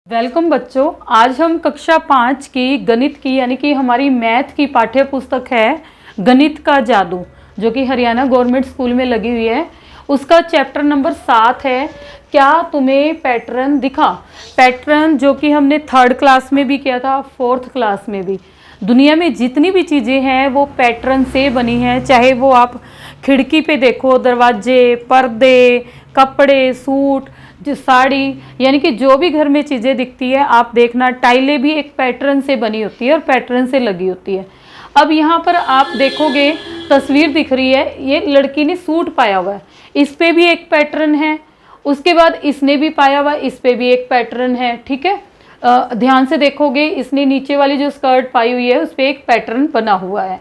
Welcome बच्चों, आज हम कक्षा 5 की गणित की यानी कि हमारी मैथ की पाठ्य पुस्तक है गणित का जादू, जो कि हरियाणा गवर्नमेंट स्कूल में लगी हुई है। उसका चैप्टर नंबर 7 है, क्या तुम्हें पैटर्न दिखा। पैटर्न जो कि हमने 3rd क्लास में भी किया था, 4th क्लास में भी। दुनिया में जितनी भी चीज़ें हैं वो पैटर्न से बनी हैं, चाहे वो आप खिड़की पे देखो, दरवाजे, पर्दे, कपड़े, सूट, जो साड़ी, यानी कि जो भी घर में चीज़ें दिखती है आप देखना, टाइलें भी एक पैटर्न से बनी होती है और पैटर्न से लगी होती है। अब यहाँ पर आप देखोगे तस्वीर दिख रही है, ये लड़की ने सूट पाया हुआ है, इस पे भी एक पैटर्न है। उसके बाद इसने भी पाया हुआ है, इस पे भी एक पैटर्न है। ठीक है, ध्यान से देखोगे, इसने नीचे वाली जो स्कर्ट पाई हुई है उस पर एक पैटर्न बना हुआ है।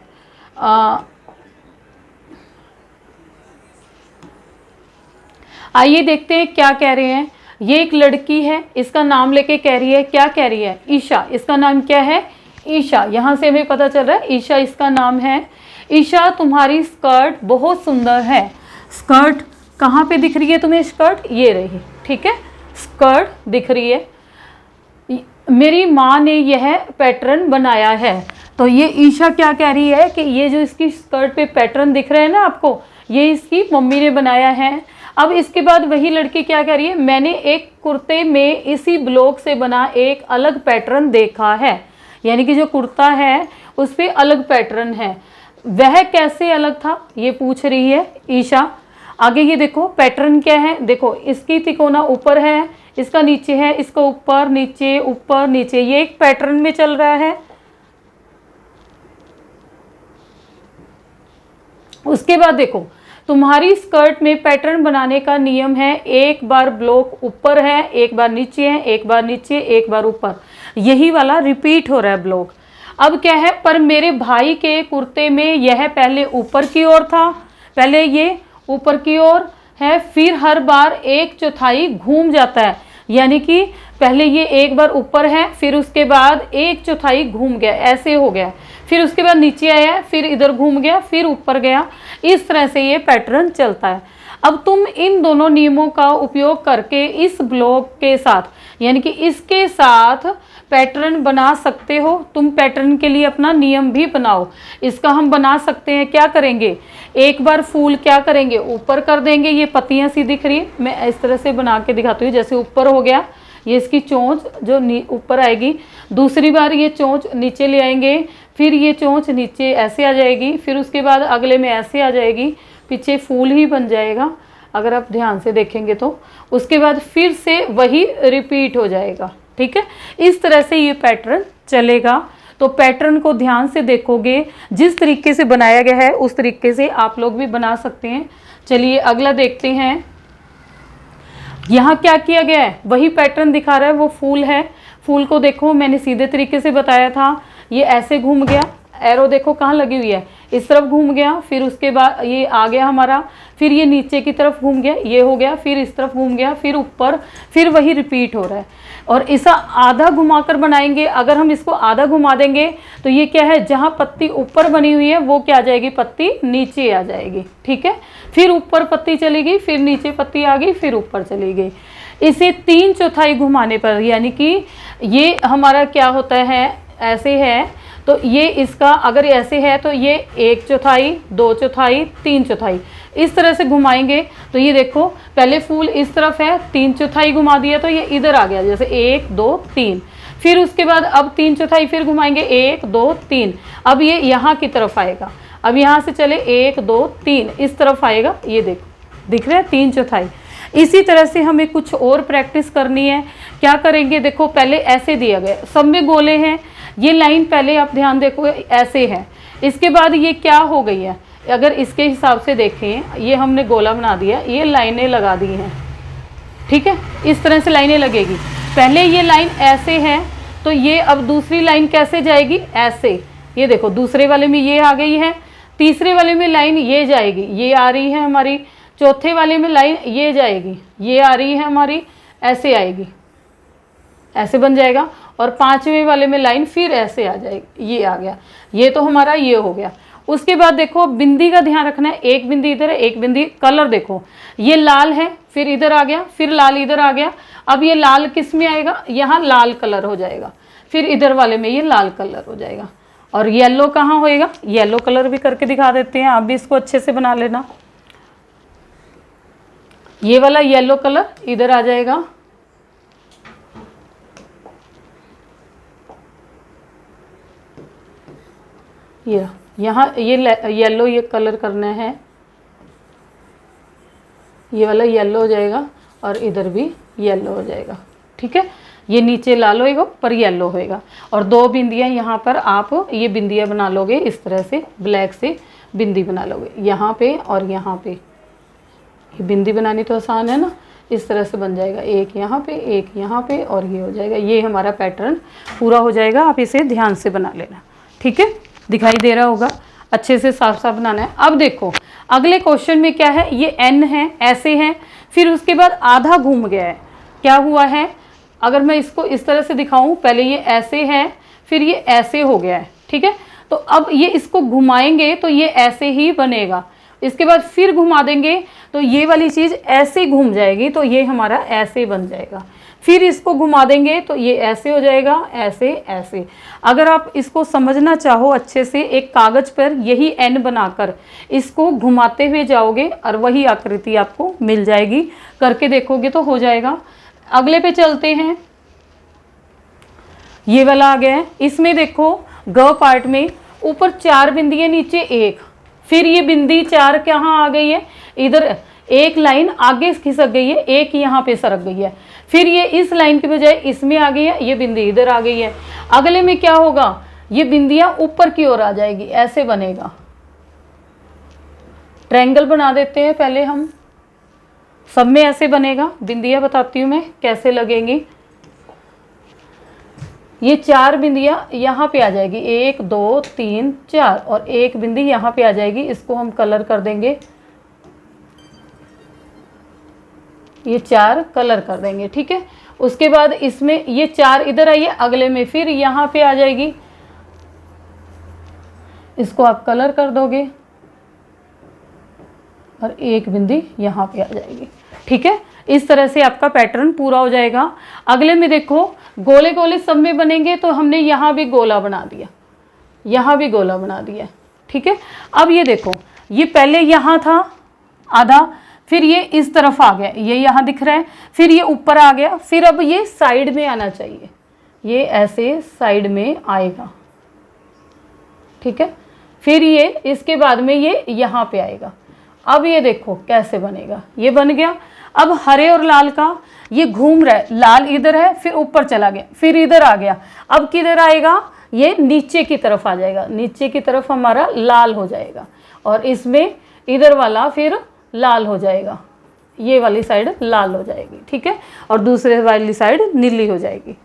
आइए देखते हैं क्या कह रहे हैं। ये एक लड़की है, इसका नाम लेके कह रही है, क्या कह रही है, ईशा। इसका नाम क्या है, ईशा। यहाँ से हमें पता चल रहा है ईशा इसका नाम है। ईशा, तुम्हारी स्कर्ट बहुत सुंदर है। स्कर्ट कहाँ पे दिख रही है तुम्हें, स्कर्ट ये रही। ठीक है, स्कर्ट दिख रही है। मेरी माँ ने यह पैटर्न बनाया है। तो ये ईशा क्या कह रही है कि ये जो इसकी स्कर्ट पे पैटर्न दिख रहे हैं ना आपको, ये इसकी मम्मी ने बनाया है। अब इसके बाद वही लड़की क्या कह रही है, मैंने एक कुर्ते में इसी ब्लॉक से बना एक अलग पैटर्न देखा है। यानी कि जो कुर्ता है उस पर अलग पैटर्न है, वह कैसे अलग था ये पूछ रही है ईशा। आगे ये देखो पैटर्न क्या है, देखो इसकी तिकोना ऊपर है, इसका नीचे है, इसका ऊपर नीचे, ये एक पैटर्न में चल रहा है। उसके बाद देखो तुम्हारी स्कर्ट में पैटर्न बनाने का नियम है, एक बार ब्लॉक ऊपर है, एक बार नीचे है, एक बार नीचे, एक बार ऊपर, यही वाला रिपीट हो रहा है ब्लॉक। अब क्या है, पर मेरे भाई के कुर्ते में यह पहले ऊपर की ओर था, पहले ये ऊपर की ओर है, फिर हर बार 1/4 घूम जाता है। यानी कि पहले ये एक बार ऊपर है, फिर उसके बाद 1/4 घूम गया, ऐसे हो गया, फिर उसके बाद नीचे आया, फिर इधर घूम गया, फिर ऊपर गया। इस तरह से ये पैटर्न चलता है। अब तुम इन दोनों नियमों का उपयोग करके इस ब्लॉक के साथ यानी कि इसके साथ पैटर्न बना सकते हो। तुम पैटर्न के लिए अपना नियम भी बनाओ। इसका हम बना सकते हैं, क्या करेंगे, एक बार फूल क्या करेंगे, ऊपर कर देंगे। ये पत्तियां सी दिख रही है, मैं इस तरह से बना के दिखाती हूँ। जैसे ऊपर हो गया, ये इसकी चोंच जो ऊपर आएगी। दूसरी बार ये चोंच नीचे ले आएंगे, फिर ये चोंच नीचे ऐसे आ जाएगी, फिर उसके बाद अगले में ऐसे आ जाएगी, पीछे फूल ही बन जाएगा अगर आप ध्यान से देखेंगे तो। उसके बाद फिर से वही रिपीट हो जाएगा। ठीक है, इस तरह से ये पैटर्न चलेगा। तो पैटर्न को ध्यान से देखोगे, जिस तरीके से बनाया गया है उस तरीके से आप लोग भी बना सकते हैं। चलिए अगला देखते हैं। यहाँ क्या किया गया है, वही पैटर्न दिखा रहा है, वो फूल है। फूल को देखो, मैंने सीधे तरीके से बताया था, ये ऐसे घूम गया, एरो देखो कहाँ लगी हुई है, इस तरफ घूम गया, फिर उसके बाद ये आ गया हमारा, फिर ये नीचे की तरफ घूम गया, ये हो गया, फिर इस तरफ घूम गया, फिर ऊपर, फिर वही रिपीट हो रहा है। और इसे आधा घुमाकर बनाएंगे। अगर हम इसको आधा घुमा देंगे तो ये क्या है, जहाँ पत्ती ऊपर बनी हुई है वो क्या आ जाएगी, पत्ती नीचे आ जाएगी। ठीक है, फिर ऊपर पत्ती चली गई, फिर नीचे पत्ती आ गई, फिर ऊपर चली गई। इसे 3/4 घुमाने पर, यानी कि ये हमारा क्या होता है, ऐसे है तो ये इसका अगर ऐसे है तो ये 1/4, 2/4, 3/4 इस तरह से घुमाएंगे। तो ये देखो पहले फूल इस तरफ है, 3/4 घुमा दिया तो ये इधर आ गया, जैसे 1 2 3। फिर उसके बाद अब 3/4 फिर घुमाएंगे, 1 2 3। अब ये यहाँ की तरफ आएगा, अब यहाँ से चले 1 2 3 इस तरफ आएगा। ये देखो दिख रहा है 3/4। इसी तरह से हमें कुछ और प्रैक्टिस करनी है। क्या करेंगे, देखो पहले ऐसे दिया गया, सब में गोले हैं। ये लाइन पहले आप ध्यान देखो ऐसे है, इसके बाद ये क्या हो गई है, अगर इसके हिसाब से देखें, ये हमने गोला बना दिया, ये लाइनें लगा दी हैं। ठीक है, इस तरह से लाइनें लगेगी। पहले ये लाइन ऐसे है तो ये अब दूसरी लाइन कैसे जाएगी, ऐसे। ये देखो दूसरे वाले में ये आ गई है, तीसरे वाले में लाइन ये जाएगी, ये आ रही है हमारी, चौथे वाले में लाइन ये जाएगी, ये आ रही है हमारी, ऐसे आएगी, ऐसे बन जाएगा। और 5वें वाले में लाइन फिर ऐसे आ जाएगी, ये आ गया। ये तो हमारा ये हो गया। उसके बाद देखो बिंदी का ध्यान रखना है, एक बिंदी इधर है, एक बिंदी, कलर देखो ये लाल है, फिर इधर आ गया, फिर लाल इधर आ गया। अब ये लाल किस में आएगा, यहाँ लाल कलर हो जाएगा, फिर इधर वाले में ये लाल कलर हो जाएगा। और येलो कहाँ होएगा, येलो कलर भी करके दिखा देते हैं, आप भी इसको अच्छे से बना लेना। ये वाला येलो कलर इधर आ जाएगा, ये यहाँ ये येलो ये कलर करना है, ये वाला येलो हो जाएगा और इधर भी येलो हो जाएगा। ठीक है, ये नीचे लाल होएगा, ऊपर येलो होएगा। और दो बिंदियाँ यहाँ पर आप ये बिंदियाँ बना लोगे, इस तरह से ब्लैक से बिंदी बना लोगे यहाँ पे और यहाँ पे। ये बिंदी बनानी तो आसान है ना, इस तरह से बन जाएगा, एक यहाँ पे एक यहाँ पे और ये हो जाएगा। ये हमारा पैटर्न पूरा हो जाएगा, आप इसे ध्यान से बना लेना। ठीक है, दिखाई दे रहा होगा, अच्छे से साफ साफ बनाना है। अब देखो अगले क्वेश्चन में क्या है, ये एन है, ऐसे है, फिर उसके बाद आधा घूम गया है, क्या हुआ है, अगर मैं इसको इस तरह से दिखाऊं, पहले ये ऐसे है फिर ये ऐसे हो गया है। ठीक है, तो अब ये इसको घुमाएंगे तो ये ऐसे ही बनेगा, इसके बाद फिर घुमा देंगे तो ये वाली चीज़ ऐसे घूम जाएगी, तो ये हमारा ऐसे बन जाएगा। फिर इसको घुमा देंगे तो ये ऐसे हो जाएगा, ऐसे ऐसे। अगर आप इसको समझना चाहो अच्छे से, एक कागज़ पर यही एन बनाकर इसको घुमाते हुए जाओगे और वही आकृति आपको मिल जाएगी, करके देखोगे तो हो जाएगा। अगले पे चलते हैं, ये वाला आ गया है। इसमें देखो ग पार्ट में ऊपर 4 बिंदियाँ, नीचे 1, फिर ये बिंदी 4 कहाँ आ गई है, इधर एक लाइन आगे खिसक गई है, एक यहाँ पे सरक गई है, फिर ये इस लाइन के बजाय इसमें आ गई है, ये बिंदी इधर आ गई है। अगले में क्या होगा, ये बिंदियाँ ऊपर की ओर आ जाएगी, ऐसे बनेगा। ट्रायंगल बना देते हैं पहले हम, सब में ऐसे बनेगा। बिंदियाँ बताती हूँ मैं कैसे लगेंगी। ये 4 बिंदियाँ यहाँ पे आ जाएगी, 1 2 3 4, और एक बिंदी यहाँ पे आ जाएगी, इसको हम कलर कर देंगे, ये 4 कलर कर देंगे। ठीक है, उसके बाद इसमें ये 4 इधर आइए, अगले में फिर यहाँ पे आ जाएगी, इसको आप कलर कर दोगे और एक बिंदी यहाँ पे आ जाएगी। ठीक है, इस तरह से आपका पैटर्न पूरा हो जाएगा। अगले में देखो गोले गोले सब में बनेंगे, तो हमने यहाँ भी गोला बना दिया, यहाँ भी गोला बना दिया। ठीक है, अब ये देखो ये पहले यहाँ था आधा, फिर ये इस तरफ आ गया, ये यहाँ दिख रहा है, फिर ये ऊपर आ गया, फिर अब ये साइड में आना चाहिए, ये ऐसे साइड में आएगा। ठीक है, फिर ये इसके बाद में ये यहाँ पे आएगा। अब ये देखो कैसे बनेगा, ये बन गया। अब हरे और लाल का ये घूम रहा है, लाल इधर है, फिर ऊपर चला गया, फिर इधर आ गया, अब किधर आएगा, ये नीचे की तरफ आ जाएगा, नीचे की तरफ हमारा लाल हो जाएगा, और इसमें इधर वाला फिर लाल हो जाएगा, ये वाली साइड लाल हो जाएगी। ठीक है, और दूसरे वाली साइड नीली हो जाएगी।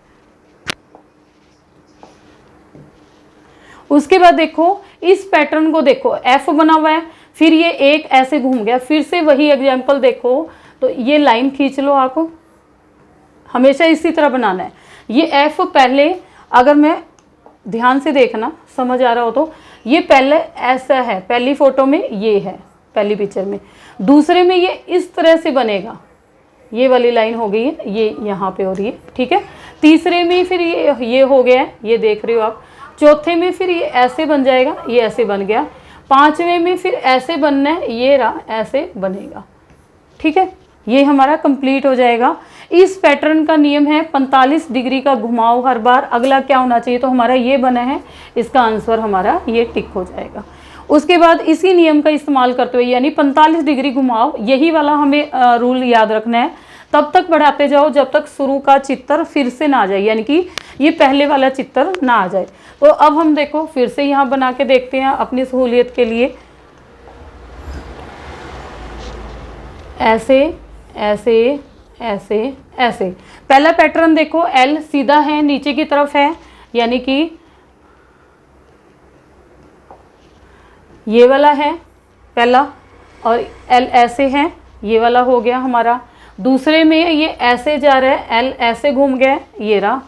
उसके बाद देखो इस पैटर्न को देखो, एफ बना हुआ है, फिर ये एक ऐसे घूम गया, फिर से वही एग्जाम्पल देखो, तो ये लाइन खींच लो, आपको हमेशा इसी तरह बनाना है। ये एफ पहले, अगर मैं ध्यान से देखना समझ आ रहा हो तो, ये पहले ऐसा है, पहली फोटो में ये है, पहली पिक्चर में, दूसरे में ये इस तरह से बनेगा, ये वाली लाइन हो गई है, ये यहाँ पे हो रही है। ठीक है, तीसरे में फिर ये हो गया है, ये देख रहे हो आप, चौथे में फिर ये ऐसे बन जाएगा, ये ऐसे बन गया, पांचवें में फिर ऐसे बनना है, ये रहा ऐसे बनेगा। ठीक है, ये हमारा कंप्लीट हो जाएगा। इस पैटर्न का नियम है 45 डिग्री का घुमाव हर बार। अगला क्या होना चाहिए, तो हमारा ये बना है, इसका आंसर हमारा ये टिक हो जाएगा। उसके बाद इसी नियम का इस्तेमाल करते हुए, यानी 45 डिग्री घुमाव, यही वाला हमें रूल याद रखना है, तब तक बढ़ाते जाओ जब तक शुरू का चित्र फिर से ना आ जाए, यानी कि ये पहले वाला चित्र ना आ जाए। तो अब हम देखो फिर से यहाँ बना के देखते हैं अपनी सहूलियत के लिए। ऐसे ऐसे ऐसे ऐसे, पहला पैटर्न देखो, एल सीधा है, नीचे की तरफ है, यानी कि ये वाला है पहला, और एल ऐसे है, ये वाला हो गया हमारा। दूसरे में ये ऐसे जा रहा है, एल ऐसे घूम गया, ये रहा।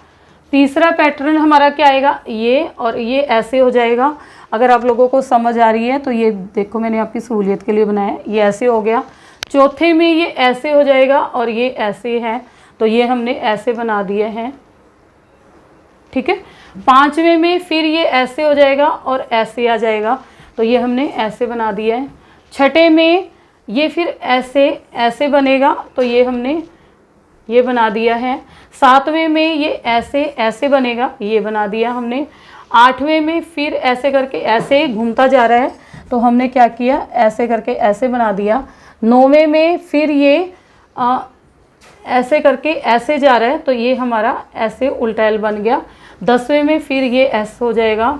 तीसरा पैटर्न हमारा क्या आएगा, ये और ये ऐसे हो जाएगा। अगर आप लोगों को समझ आ रही है तो ये देखो, मैंने आपकी सहूलियत के लिए बनाया है, ये ऐसे हो गया। चौथे में ये ऐसे हो जाएगा और ये ऐसे है, तो ये हमने ऐसे बना दिए हैं, ठीक है। पांचवें में फिर ये ऐसे हो जाएगा और ऐसे आ जाएगा, तो ये हमने ऐसे बना दिया है। छठे में ये फिर ऐसे ऐसे बनेगा, तो ये हमने ये बना दिया है। सातवें में ये ऐसे ऐसे बनेगा, ये बना दिया हमने। आठवें में फिर ऐसे करके ऐसे घूमता जा रहा है, तो हमने क्या किया, ऐसे करके ऐसे बना दिया। नौवें में फिर ये ऐसे करके ऐसे जा रहा है, तो ये हमारा ऐसे उल्टा एल बन गया। 10वें में फिर ये ऐसे हो जाएगा,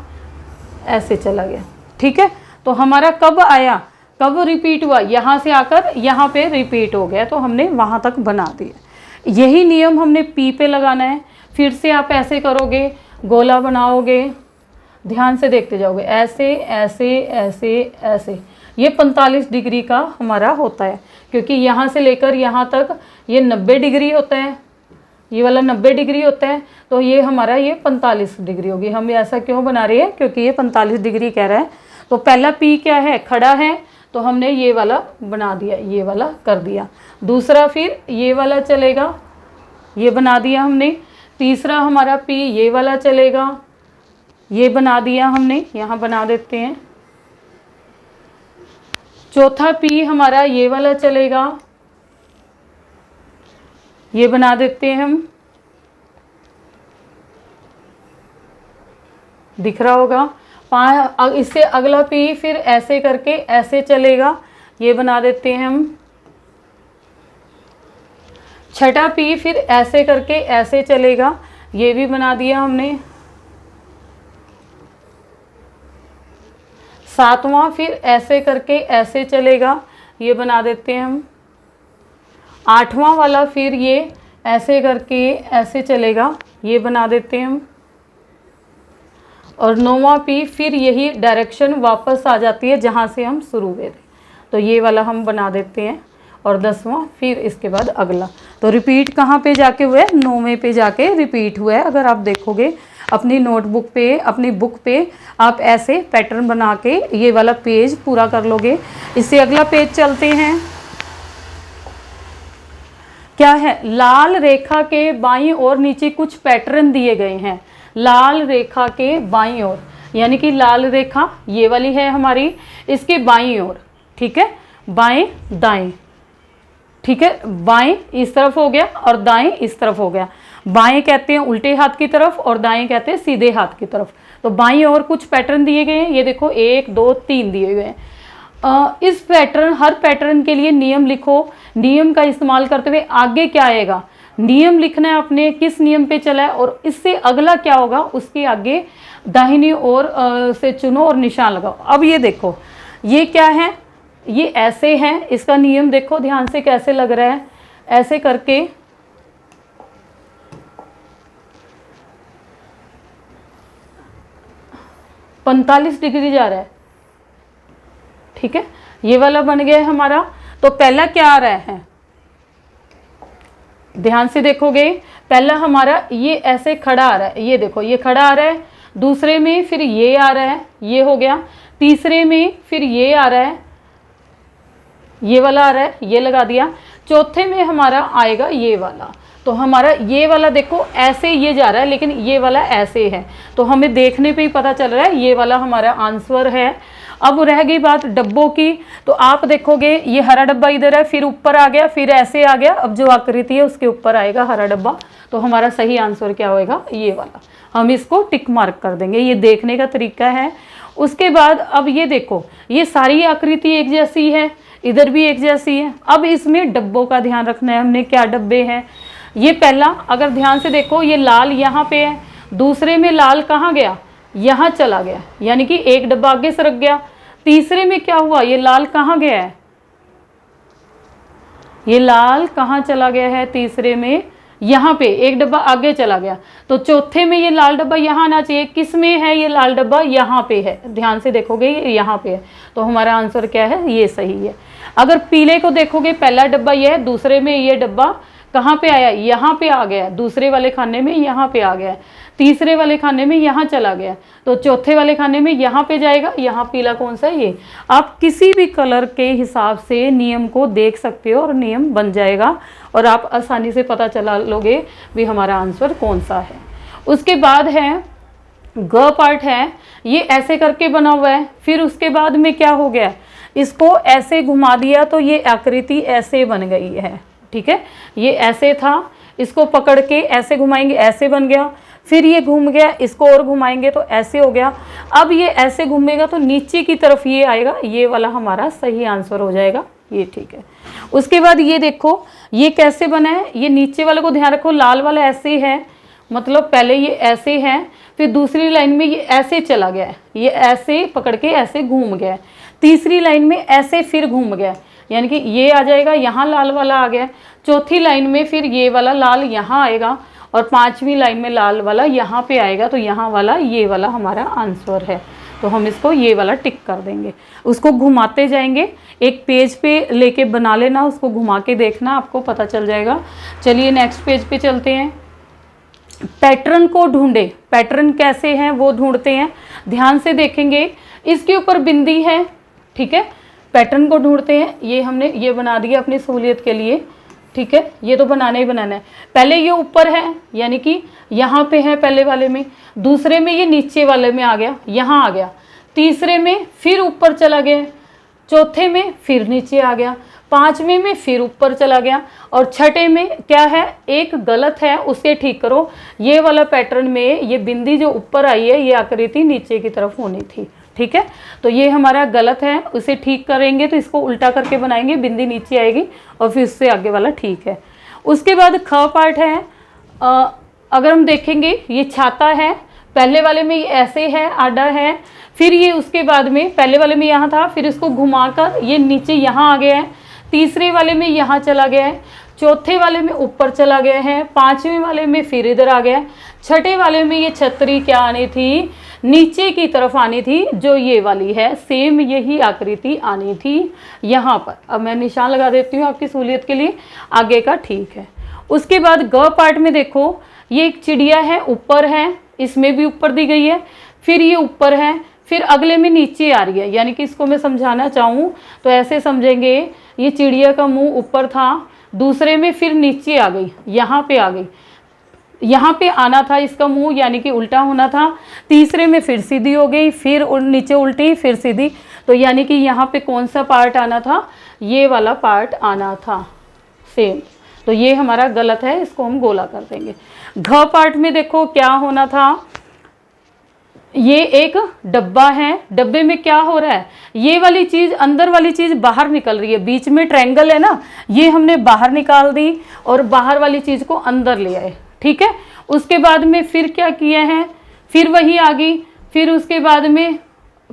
ऐसे चला गया, ठीक है। तो हमारा कब आया, कब रिपीट हुआ, यहाँ से आकर यहाँ पे रिपीट हो गया, तो हमने वहाँ तक बना दिया। यही नियम हमने पी पे लगाना है। फिर से आप ऐसे करोगे, गोला बनाओगे, ध्यान से देखते जाओगे, ऐसे ऐसे ऐसे ऐसे। ये 45 डिग्री का हमारा होता है, क्योंकि यहाँ से लेकर यहाँ तक ये 90 डिग्री होता है, ये वाला 90 डिग्री होता है, तो ये हमारा ये 45 डिग्री होगी। हम ऐसा क्यों बना रहे हैं, क्योंकि ये 45 डिग्री कह रहा है। तो पहला पी क्या है, खड़ा है, तो हमने ये वाला बना दिया, ये वाला कर दिया। दूसरा फिर ये वाला चलेगा, ये बना दिया हमने। तीसरा हमारा पी ये वाला चलेगा, ये बना दिया हमने, यहाँ बना देते हैं। चौथा पी हमारा ये वाला चलेगा, ये बना देते हैं हम, दिख रहा होगा। इससे अगला पी फिर ऐसे करके ऐसे चलेगा, ये बना देते हैं हम। छठा पी फिर ऐसे करके ऐसे चलेगा, ये भी बना दिया हमने। सातवां फिर ऐसे करके ऐसे चलेगा, ये बना देते हैं हम। आठवां वाला फिर ये ऐसे करके ऐसे चलेगा, ये बना देते हैं हम। और नौवां पी फिर यही डायरेक्शन वापस आ जाती है जहाँ से हम शुरू हुए थे, तो ये वाला हम बना देते हैं। और 10वां फिर इसके बाद अगला। तो रिपीट कहाँ पे जाके हुआ है, 9वें पे जाके रिपीट हुआ है। अगर आप देखोगे अपनी नोटबुक पे, अपनी बुक पे, आप ऐसे पैटर्न बना के ये वाला पेज पूरा कर लोगे। इससे अगला पेज चलते हैं। क्या है, लाल रेखा के बाईं ओर नीचे कुछ पैटर्न दिए गए हैं। लाल रेखा के बाईं ओर, यानी कि लाल रेखा ये वाली है हमारी, इसके बाईं ओर, ठीक है, बाएं दाएं, ठीक है। बाएं इस तरफ हो गया और दाएं इस तरफ हो गया। बाएं कहते हैं उल्टे हाथ की तरफ और दाएं कहते हैं सीधे हाथ की तरफ। तो बाईं ओर कुछ पैटर्न दिए गए हैं, ये देखो 1 2 3 दिए गए हैं। इस पैटर्न, हर पैटर्न के लिए नियम लिखो। नियम का इस्तेमाल करते हुए आगे क्या आएगा, नियम लिखना है अपने, किस नियम पे चला है और इससे अगला क्या होगा, उसके आगे दाहिनी ओर से चुनो और निशान लगाओ। अब ये देखो, ये क्या है, ये ऐसे है, इसका नियम देखो ध्यान से कैसे लग रहा है। ऐसे करके पैंतालीस डिग्री जा रहा है, ठीक है। ये वाला बन गया है हमारा। तो पहला क्या आ रहा है, ध्यान से देखोगे, पहला हमारा ये ऐसे खड़ा आ रहा है, ये देखो ये खड़ा आ रहा है। दूसरे में फिर ये आ रहा है, ये हो गया। तीसरे में फिर ये आ रहा है, ये वाला आ रहा है, ये लगा दिया। चौथे में हमारा आएगा ये वाला। तो हमारा ये वाला देखो ऐसे ये जा रहा है, लेकिन ये वाला ऐसे है, तो हमें देखने पे ही पता चल रहा है ये वाला हमारा आंसर है। अब रह गई बात डब्बों की, तो आप देखोगे ये हरा डब्बा इधर है, फिर ऊपर आ गया, फिर ऐसे आ गया। अब जो आकृति है उसके ऊपर आएगा हरा डब्बा, तो हमारा सही आंसर क्या होएगा, ये वाला। हम इसको टिक मार्क कर देंगे, ये देखने का तरीका है। उसके बाद अब ये देखो, ये सारी आकृति एक जैसी है, इधर भी एक जैसी है। अब इसमें डब्बों का ध्यान रखना है हमने, क्या डब्बे हैं। ये पहला, अगर ध्यान से देखो, ये लाल यहाँ पे है, दूसरे में लाल कहाँ गया, यहाँ चला गया, यानी कि एक डब्बा आगे सरक गया। तीसरे में क्या हुआ, ये लाल कहाँ गया है, ये लाल कहाँ चला गया है, तीसरे में यहाँ पे एक डब्बा आगे चला गया। तो चौथे में ये लाल डब्बा यहाँ आना चाहिए, किस में है ये लाल डब्बा, यहाँ पे है, ध्यान से देखोगे ये यहाँ पे है, तो हमारा आंसर क्या है, ये सही है। अगर पीले को देखोगे, पहला डब्बा ये है, दूसरे में ये डब्बा कहाँ पे आया, यहाँ पे आ गया, दूसरे वाले खाने में यहाँ पे आ गया, तीसरे वाले खाने में यहाँ चला गया, तो चौथे वाले खाने में यहाँ पे जाएगा। यहाँ पीला कौन सा है, ये। आप किसी भी कलर के हिसाब से नियम को देख सकते हो और नियम बन जाएगा और आप आसानी से पता चला लोगे भी हमारा आंसर कौन सा है। उसके बाद है ग पार्ट है, ये ऐसे करके बना हुआ है। फिर उसके बाद में क्या हो गया, इसको ऐसे घुमा दिया तो ये आकृति ऐसे बन गई है, ठीक है। ये ऐसे था, इसको पकड़ के ऐसे घुमाएंगे, ऐसे बन गया। फिर ये घूम गया, इसको और घुमाएंगे तो ऐसे हो गया। अब ये ऐसे घूमेगा तो नीचे की तरफ ये आएगा, ये वाला हमारा सही आंसर हो जाएगा, ये ठीक है। उसके बाद ये देखो ये कैसे बना है, ये नीचे वाले को ध्यान रखो, लाल वाला ऐसे है, मतलब पहले ये ऐसे है, फिर दूसरी लाइन में ये ऐसे चला गया है, ये ऐसे पकड़ के ऐसे घूम गया, तीसरी लाइन में ऐसे फिर घूम गया, यानी कि ये आ जाएगा, यहाँ लाल वाला आ गया। चौथी लाइन में फिर ये वाला लाल यहाँ आएगा और पांचवी लाइन में लाल वाला यहाँ पे आएगा, तो यहाँ वाला ये वाला हमारा आंसर है। तो हम इसको ये वाला टिक कर देंगे। उसको घुमाते जाएंगे, एक पेज पे लेके बना लेना, उसको घुमा के देखना, आपको पता चल जाएगा। चलिए नेक्स्ट पेज पे चलते हैं। पैटर्न को ढूंढे, पैटर्न कैसे हैं वो ढूंढते हैं। ध्यान से देखेंगे, इसके ऊपर बिंदी है, ठीक है। पैटर्न को ढूंढते हैं, ये हमने ये बना दिया अपनी सहूलियत के लिए, ठीक है। ये तो बनाना ही बनाना है। पहले ये ऊपर है, यानी कि यहाँ पे है पहले वाले में, दूसरे में ये नीचे वाले में आ गया, यहाँ आ गया, तीसरे में फिर ऊपर चला गया, चौथे में फिर नीचे आ गया, पांचवें में फिर ऊपर चला गया, और छठे में क्या है, एक गलत है, उसे ठीक करो। ये वाला पैटर्न में ये बिंदी जो ऊपर आई है, ये आकृति नीचे की तरफ होनी थी, ठीक है। तो ये हमारा गलत है, उसे ठीक करेंगे तो इसको उल्टा करके बनाएंगे, बिंदी नीचे आएगी और फिर उससे आगे वाला ठीक है। उसके बाद ख पार्ट है। अगर हम देखेंगे ये छाता है, पहले वाले में ये ऐसे है, आडा है, फिर ये उसके बाद में पहले वाले में यहाँ था, फिर इसको घुमाकर ये नीचे यहाँ आ गया है, तीसरे वाले में यहाँ चला गया है, चौथे वाले में ऊपर चला गया है, पांचवें वाले में फिर इधर आ गया, छठे वाले में ये छतरी क्या आनी थी, नीचे की तरफ आनी थी, जो ये वाली है, सेम यही आकृति आनी थी यहाँ पर। अब मैं निशान लगा देती हूँ आपकी सहूलियत के लिए, आगे का ठीक है। उसके बाद ग पार्ट में देखो, ये एक चिड़िया है, ऊपर है, इसमें भी ऊपर दी गई है, फिर ये ऊपर है, फिर अगले में नीचे आ रही है, यानी कि इसको मैं समझाना चाहूँ तो ऐसे समझेंगे, ये चिड़िया का मुंह ऊपर था, दूसरे में फिर नीचे आ गई, यहाँ पे आ गई, यहाँ पे आना था इसका मुंह, यानी कि उल्टा होना था, तीसरे में फिर सीधी हो गई, फिर नीचे उल्टी, फिर सीधी, तो यानी कि यहाँ पे कौन सा पार्ट आना था, ये वाला पार्ट आना था सेम। तो ये हमारा गलत है, इसको हम गोला कर देंगे। घ पार्ट में देखो क्या होना था, ये एक डब्बा है, डब्बे में क्या हो रहा है, ये वाली चीज, अंदर वाली चीज बाहर निकल रही है, बीच में ट्रायंगल है ना, ये हमने बाहर निकाल दी और बाहर वाली चीज को अंदर ले आए, ठीक है। उसके बाद में फिर क्या किया है, फिर वही आ गई, फिर उसके बाद में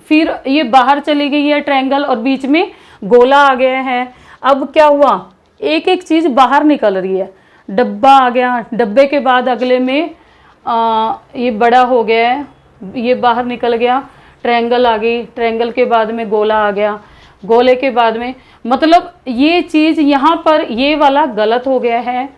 फिर ये बाहर चली गई है ट्रायंगल और बीच में गोला आ गया है। अब क्या हुआ, एक एक चीज बाहर निकल रही है, डब्बा आ गया, डब्बे के बाद अगले में ये बड़ा हो गया है, ये बाहर निकल गया, ट्रायंगल आ गई, ट्रायंगल के बाद में गोला आ गया, गोले के बाद में, मतलब ये चीज़ यहाँ पर ये वाला गलत हो गया है।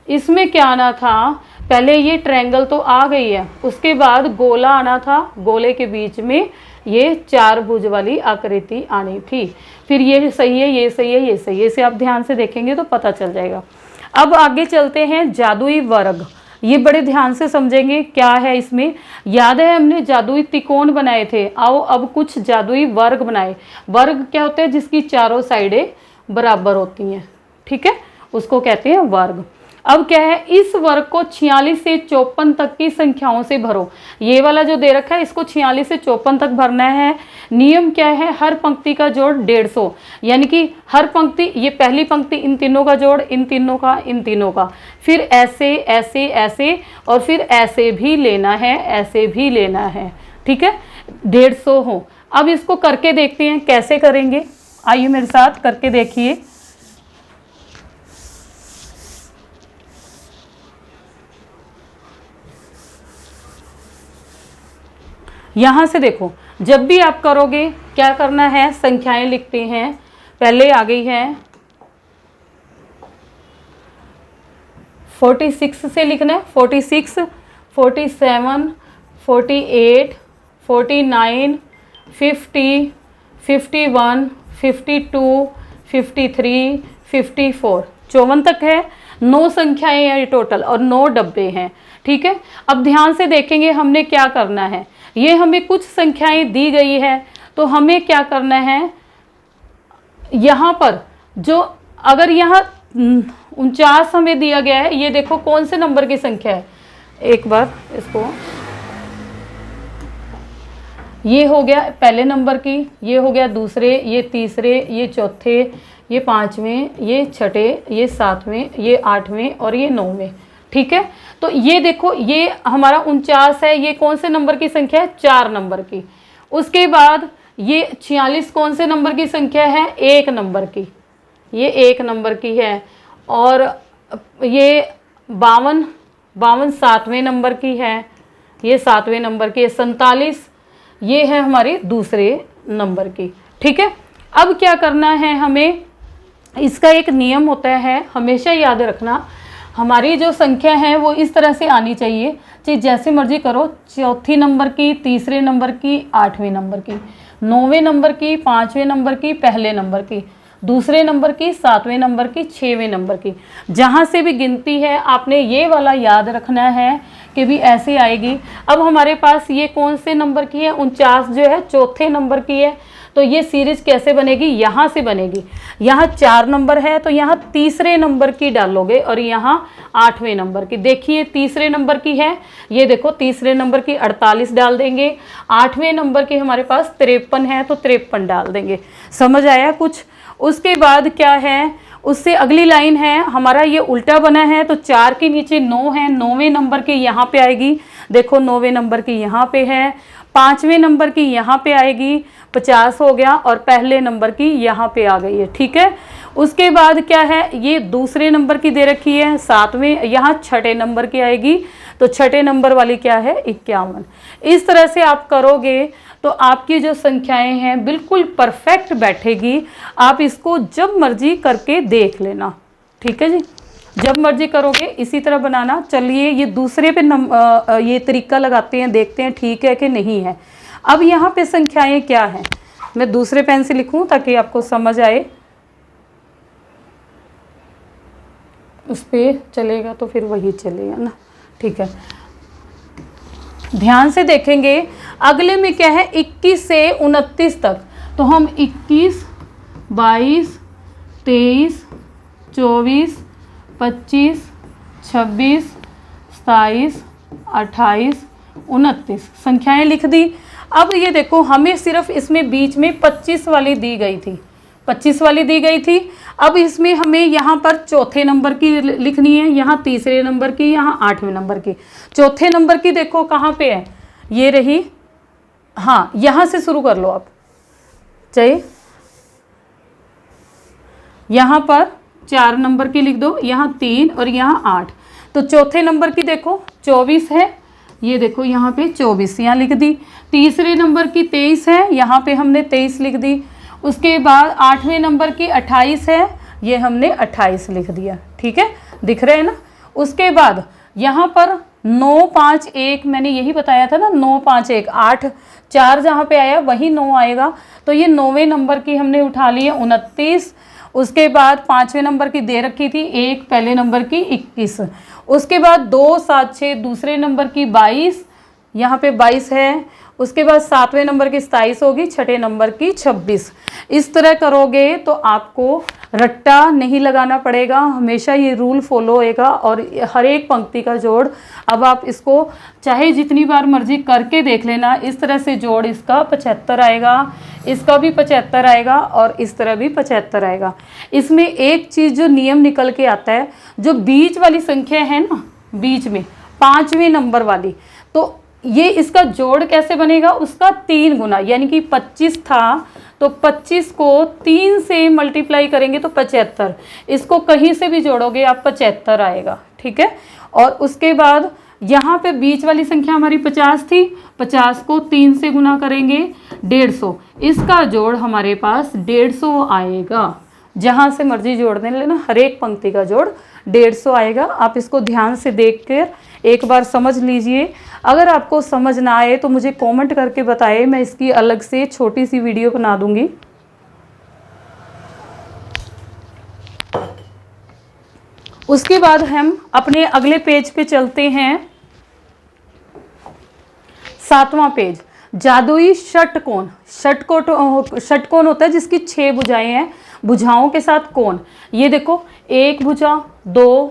इसमें क्या आना था, पहले ये ट्रायंगल तो आ गई है, उसके बाद गोला आना था, गोले के बीच में ये चार भुज वाली आकृति आनी थी, फिर ये सही है, ये सही है, ये सही है, इसे आप ध्यान से देखेंगे तो पता चल जाएगा। अब आगे चलते हैं जादुई वर्ग, ये बड़े ध्यान से समझेंगे क्या है इसमें। याद है हमने जादुई त्रिकोण बनाए थे, आओ अब कुछ जादुई वर्ग बनाए। वर्ग क्या होते हैं, जिसकी चारों साइडें बराबर होती हैं, ठीक है, उसको कहते हैं वर्ग। अब क्या है, इस वर्ग को 46 से 54 तक की संख्याओं से भरो। ये वाला जो दे रखा है इसको 46 से 54 तक भरना है। नियम क्या है, हर पंक्ति का जोड़ 150, यानी कि हर पंक्ति, ये पहली पंक्ति इन तीनों का जोड़, इन तीनों का, इन तीनों का, फिर ऐसे ऐसे ऐसे और फिर ऐसे भी लेना है, ऐसे भी लेना है, ठीक है, 150 हो। अब इसको करके देखते हैं कैसे करेंगे, आइए मेरे साथ करके देखिए। यहाँ से देखो, जब भी आप करोगे क्या करना है, संख्याएं लिखते हैं, पहले आ गई है 46 से लिखना है, 46, 47, 48, 49, 50, 51, 52, 53, 54, 54 तक है। 9 संख्याएं हैं टोटल और 9 डब्बे हैं। ठीक है, अब ध्यान से देखेंगे हमने क्या करना है। ये हमें कुछ संख्याएं दी गई है, तो हमें क्या करना है, यहाँ पर जो अगर यहाँ 49 हमें दिया गया है, ये देखो कौन से नंबर की संख्या है। एक बार इसको, ये हो गया पहले नंबर की, ये हो गया दूसरे, ये तीसरे, ये चौथे, ये पांचवें, ये छठे, ये सातवें, ये आठवें और ये नौवें। ठीक है, तो ये देखो ये हमारा 49 है, ये कौन से नंबर की संख्या है, 4 नंबर की। उसके बाद ये 46 कौन से नंबर की संख्या है, 1 नंबर की, ये 1 नंबर की है। और ये 52 7वें नंबर की है, ये 7वें नंबर की है। 47 ये है हमारे दूसरे नंबर की। ठीक है, अब क्या करना है हमें, इसका एक नियम होता है, हमेशा याद रखना, हमारी जो संख्या है वो इस तरह से आनी चाहिए, चाहे जैसे मर्जी करो, चौथी नंबर की, तीसरे नंबर की, 8वें नंबर की, 9वें नंबर की, 5वें नंबर की, पहले नंबर की, दूसरे नंबर की, 7वें नंबर की, 6वें नंबर की। जहाँ से भी गिनती है आपने ये वाला याद रखना है कि भी ऐसे आएगी। अब हमारे पास ये कौन से नंबर की है, 49 जो है चौथे नंबर की है। तो ये सीरीज कैसे बनेगी, यहाँ से बनेगी। यहाँ 4 नंबर है तो यहाँ तीसरे नंबर की डालोगे और यहाँ 8वें नंबर की। देखिए तीसरे नंबर की है, ये देखो तीसरे नंबर की 48 डाल देंगे। 8वें नंबर की हमारे पास 53 है तो 53 डाल देंगे। समझ आया कुछ? उसके बाद क्या है, उससे अगली लाइन है, हमारा ये उल्टा बना है तो 4 के नीचे 9 है, 9वें नंबर की यहाँ पे आएगी। देखो 9वें नंबर की यहाँ पे है, 5वें नंबर की यहाँ पे आएगी, 50 हो गया, और पहले नंबर की यहाँ पे आ गई है। ठीक है, उसके बाद क्या है, ये दूसरे नंबर की दे रखी है, 7वें, यहाँ 6ठे नंबर की आएगी, तो 6ठे नंबर वाली क्या है, 51। इस तरह से आप करोगे तो आपकी जो संख्याएं हैं बिल्कुल परफेक्ट बैठेगी। आप इसको जब मर्जी करके देख लेना। ठीक है जी, जब मर्जी करोगे इसी तरह बनाना। चलिए ये दूसरे पे ये तरीका लगाते हैं, देखते हैं ठीक है कि नहीं है। अब यहाँ पे संख्याएं क्या हैं, मैं दूसरे पेन से लिखूं ताकि आपको समझ आए। उस पर चलेगा तो फिर वही चलेगा ना। ठीक है, ध्यान से देखेंगे। अगले में क्या है, 21 से 29 तक। तो हम 21, 22, 23, 24, 25, 26, 27, 28, 29 संख्याएं लिख दी। अब ये देखो हमें सिर्फ इसमें बीच में 25 वाली दी गई थी, 25 वाली दी गई थी। अब इसमें हमें यहाँ पर चौथे नंबर की लिखनी है, यहाँ तीसरे नंबर की, यहाँ 8वें नंबर की। चौथे नंबर की देखो कहाँ पे है, ये रही, हाँ यहाँ से शुरू कर लो आप। चाहिए यहाँ पर 4 नंबर की लिख दो, यहाँ 3 और यहाँ 8। तो चौथे नंबर की देखो 24 है, ये देखो यहाँ पे 24 यहाँ लिख दी। तीसरे नंबर की 23 है, यहाँ पे हमने 23 लिख दी। उसके बाद 8वें नंबर की 28 है, ये हमने 28 लिख दिया। ठीक है, दिख रहे हैं ना। उसके बाद यहाँ पर 9 5 1, मैंने यही बताया था ना, 9 5 1 8, 4 जहाँ पे आया वही 9 आएगा। तो ये 9वें नंबर की हमने उठा ली है 29। उसके बाद 5वें नंबर की दे रखी थी 1, पहले नंबर की 21। उसके बाद 2 7 6 दूसरे नंबर की 22, यहाँ पे 22 है। उसके बाद 7वें नंबर की 27 होगी, 6ठे नंबर की 26। इस तरह करोगे तो आपको रट्टा नहीं लगाना पड़ेगा, हमेशा ये रूल फॉलो होएगा। और हर एक पंक्ति का जोड़, अब आप इसको चाहे जितनी बार मर्जी करके देख लेना। इस तरह से जोड़ इसका 75 आएगा, इसका भी 75 आएगा और इस तरह भी 75 आएगा। इसमें एक चीज़ जो नियम निकल के आता है, जो बीच वाली संख्या है ना, बीच में 5वें नंबर वाली, तो ये इसका जोड़ कैसे बनेगा, उसका 3 गुना, यानी कि 25 था तो 25 को 3 से मल्टीप्लाई करेंगे तो 75। इसको कहीं से भी जोड़ोगे आप 75 आएगा। ठीक है, और उसके बाद यहाँ पे बीच वाली संख्या हमारी 50 थी, 50 को 3 से गुना करेंगे 150, इसका जोड़ हमारे पास 150 आएगा। जहाँ से मर्जी जोड़ दें लेना, हर एक पंक्ति का जोड़ 150 आएगा। आप इसको ध्यान से देख कर एक बार समझ लीजिए। अगर आपको समझ ना आए तो मुझे कमेंट करके बताएं, मैं इसकी अलग से छोटी सी वीडियो बना दूंगी। उसके बाद हम अपने अगले पेज पे चलते हैं। 7वां पेज, जादुई षटकोण। षटकोण होता है जिसकी 6 भुजाएं हैं, भुजाओं के साथ कोण। ये देखो, 1 भुजा, 2,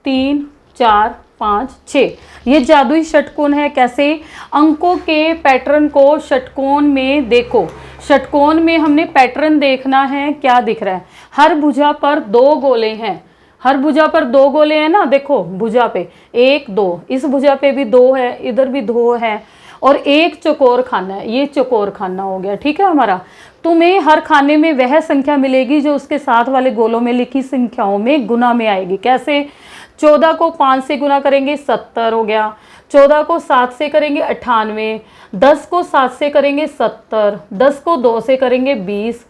3, 4, 5, 6, ये जादुई षटकोण है। कैसे? अंकों के पैटर्न को षटकोण में देखो। षटकोण में हमने पैटर्न देखना है, क्या दिख रहा है। हर भुजा पर 2 गोले हैं, हर भुजा पर 2 गोले हैं ना, देखो भुजा पे 1, 2, इस भुजा पे भी 2 है, इधर भी 2 है, और एक चौकोर खाना है, ये चौकोर खाना हो गया। ठीक है हमारा। तुम्हें हर खाने में वह संख्या मिलेगी जो उसके साथ वाले गोलों में लिखी संख्याओं में गुना में आएगी। कैसे? 14 को 5 से गुना करेंगे 70 हो गया, 14 को 7 से करेंगे 98, 10 को 7 से करेंगे 70, 10 को 2 से करेंगे 20,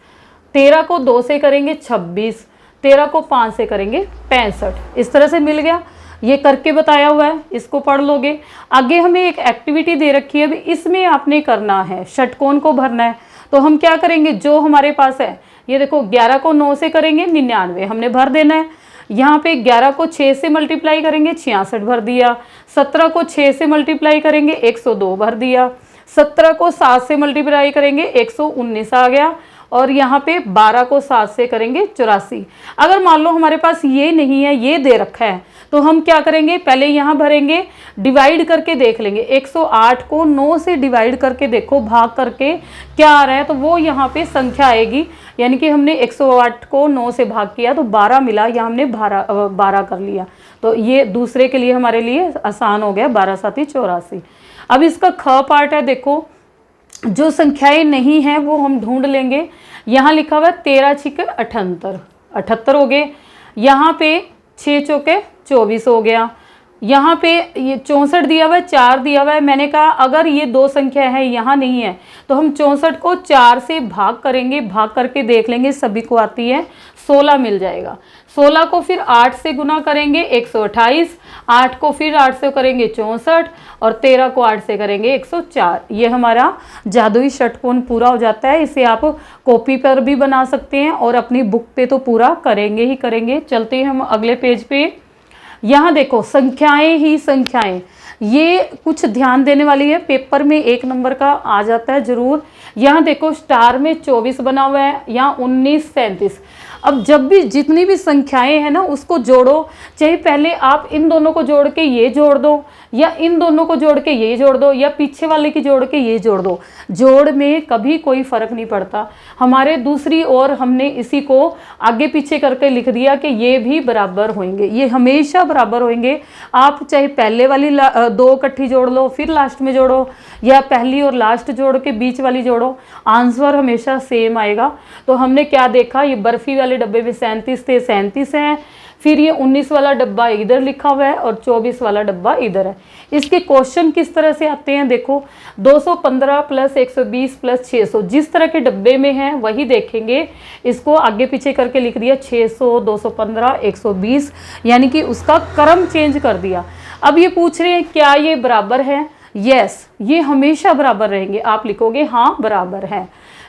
13 को 2 से करेंगे 26, 13 को 5 से करेंगे 65। इस तरह से मिल गया। ये करके बताया हुआ है, इसको पढ़ लोगे। आगे हमें एक एक्टिविटी दे रखी है, अभी इसमें आपने करना है, षटकोण को भरना है। तो हम क्या करेंगे, जो हमारे पास है, ये देखो 11 को 9 से करेंगे 99, हमने भर देना है। यहाँ पे 11 को 6 से मल्टीप्लाई करेंगे 66 भर दिया, 17 को 6 से मल्टीप्लाई करेंगे 102 भर दिया, 17 को 7 से मल्टीप्लाई करेंगे 119 आ गया, और यहाँ पे 12 को 7 से करेंगे 84। अगर मान लो हमारे पास ये नहीं है, ये दे रखा है, तो हम क्या करेंगे, पहले यहाँ भरेंगे, डिवाइड करके देख लेंगे। 108 को 9 से डिवाइड करके देखो, भाग करके क्या आ रहा है, तो वो यहाँ पे संख्या आएगी। यानी कि हमने 108 को 9 से भाग किया तो 12 मिला, या हमने 12 कर लिया। तो ये दूसरे के लिए हमारे लिए आसान हो गया, 12 7 84। अब इसका ख पार्ट है, देखो जो संख्याएं नहीं हैं वो हम ढूंढ लेंगे। यहाँ लिखा हुआ है 13 छिके 78, 78 हो गए। यहाँ पे 6 चौके 24 हो गया। यहाँ पे ये 64 दिया हुआ है, 4 दिया हुआ है। मैंने कहा अगर ये 2 संख्या है, यहाँ नहीं है, तो हम 64 को 4 से भाग करेंगे, भाग करके देख लेंगे, सभी को आती है, 16 मिल जाएगा। 16 को फिर 8 से गुना करेंगे 128, 8 को फिर 8 से करेंगे 64, और 13 को 8 से करेंगे 104। ये हमारा जादुई षटकोण पूरा हो जाता है। इसे आप कॉपी पर भी बना सकते हैं और अपनी बुक पे तो पूरा करेंगे ही करेंगे। चलते हैं हम अगले पेज पे। यहाँ देखो संख्याएं ही संख्याएं, ये कुछ ध्यान देने वाली है, पेपर में 1 नंबर का आ जाता है जरूर। यहाँ देखो स्टार में 24 बना हुआ है, यहाँ 19 37। अब जब भी जितनी भी संख्याएं हैं ना उसको जोड़ो, चाहे पहले आप इन दोनों को जोड़ के ये जोड़ दो, या इन दोनों को जोड़ के ये जोड़ दो, या पीछे वाले की जोड़ के ये जोड़ दो, जोड़ में कभी कोई फर्क नहीं पड़ता। हमारे दूसरी ओर हमने इसी को आगे पीछे करके लिख दिया कि ये भी बराबर होंगे, ये हमेशा बराबर होंगे। आप चाहे पहले वाली 2 इकट्ठी जोड़ लो फिर लास्ट में जोड़ो, या पहली और लास्ट जोड़ के बीच वाली जोड़ो, आंसर हमेशा सेम आएगा। तो हमने क्या देखा, ये बर्फी वाले डब्बे में 37 थे, 37 हैं, फिर ये 19 वाला डब्बा इधर लिखा हुआ है और 24 वाला डब्बा इधर है। इसके क्वेश्चन किस तरह से आते हैं, देखो 215 प्लस 120 प्लस 600, जिस तरह के डब्बे में है वही देखेंगे। इसको आगे पीछे करके लिख दिया 600, 215, 120, यानी कि उसका क्रम चेंज कर दिया। अब ये पूछ रहे हैं क्या ये बराबर है, यस ये हमेशा बराबर रहेंगे। आप लिखोगे हाँ बराबर है,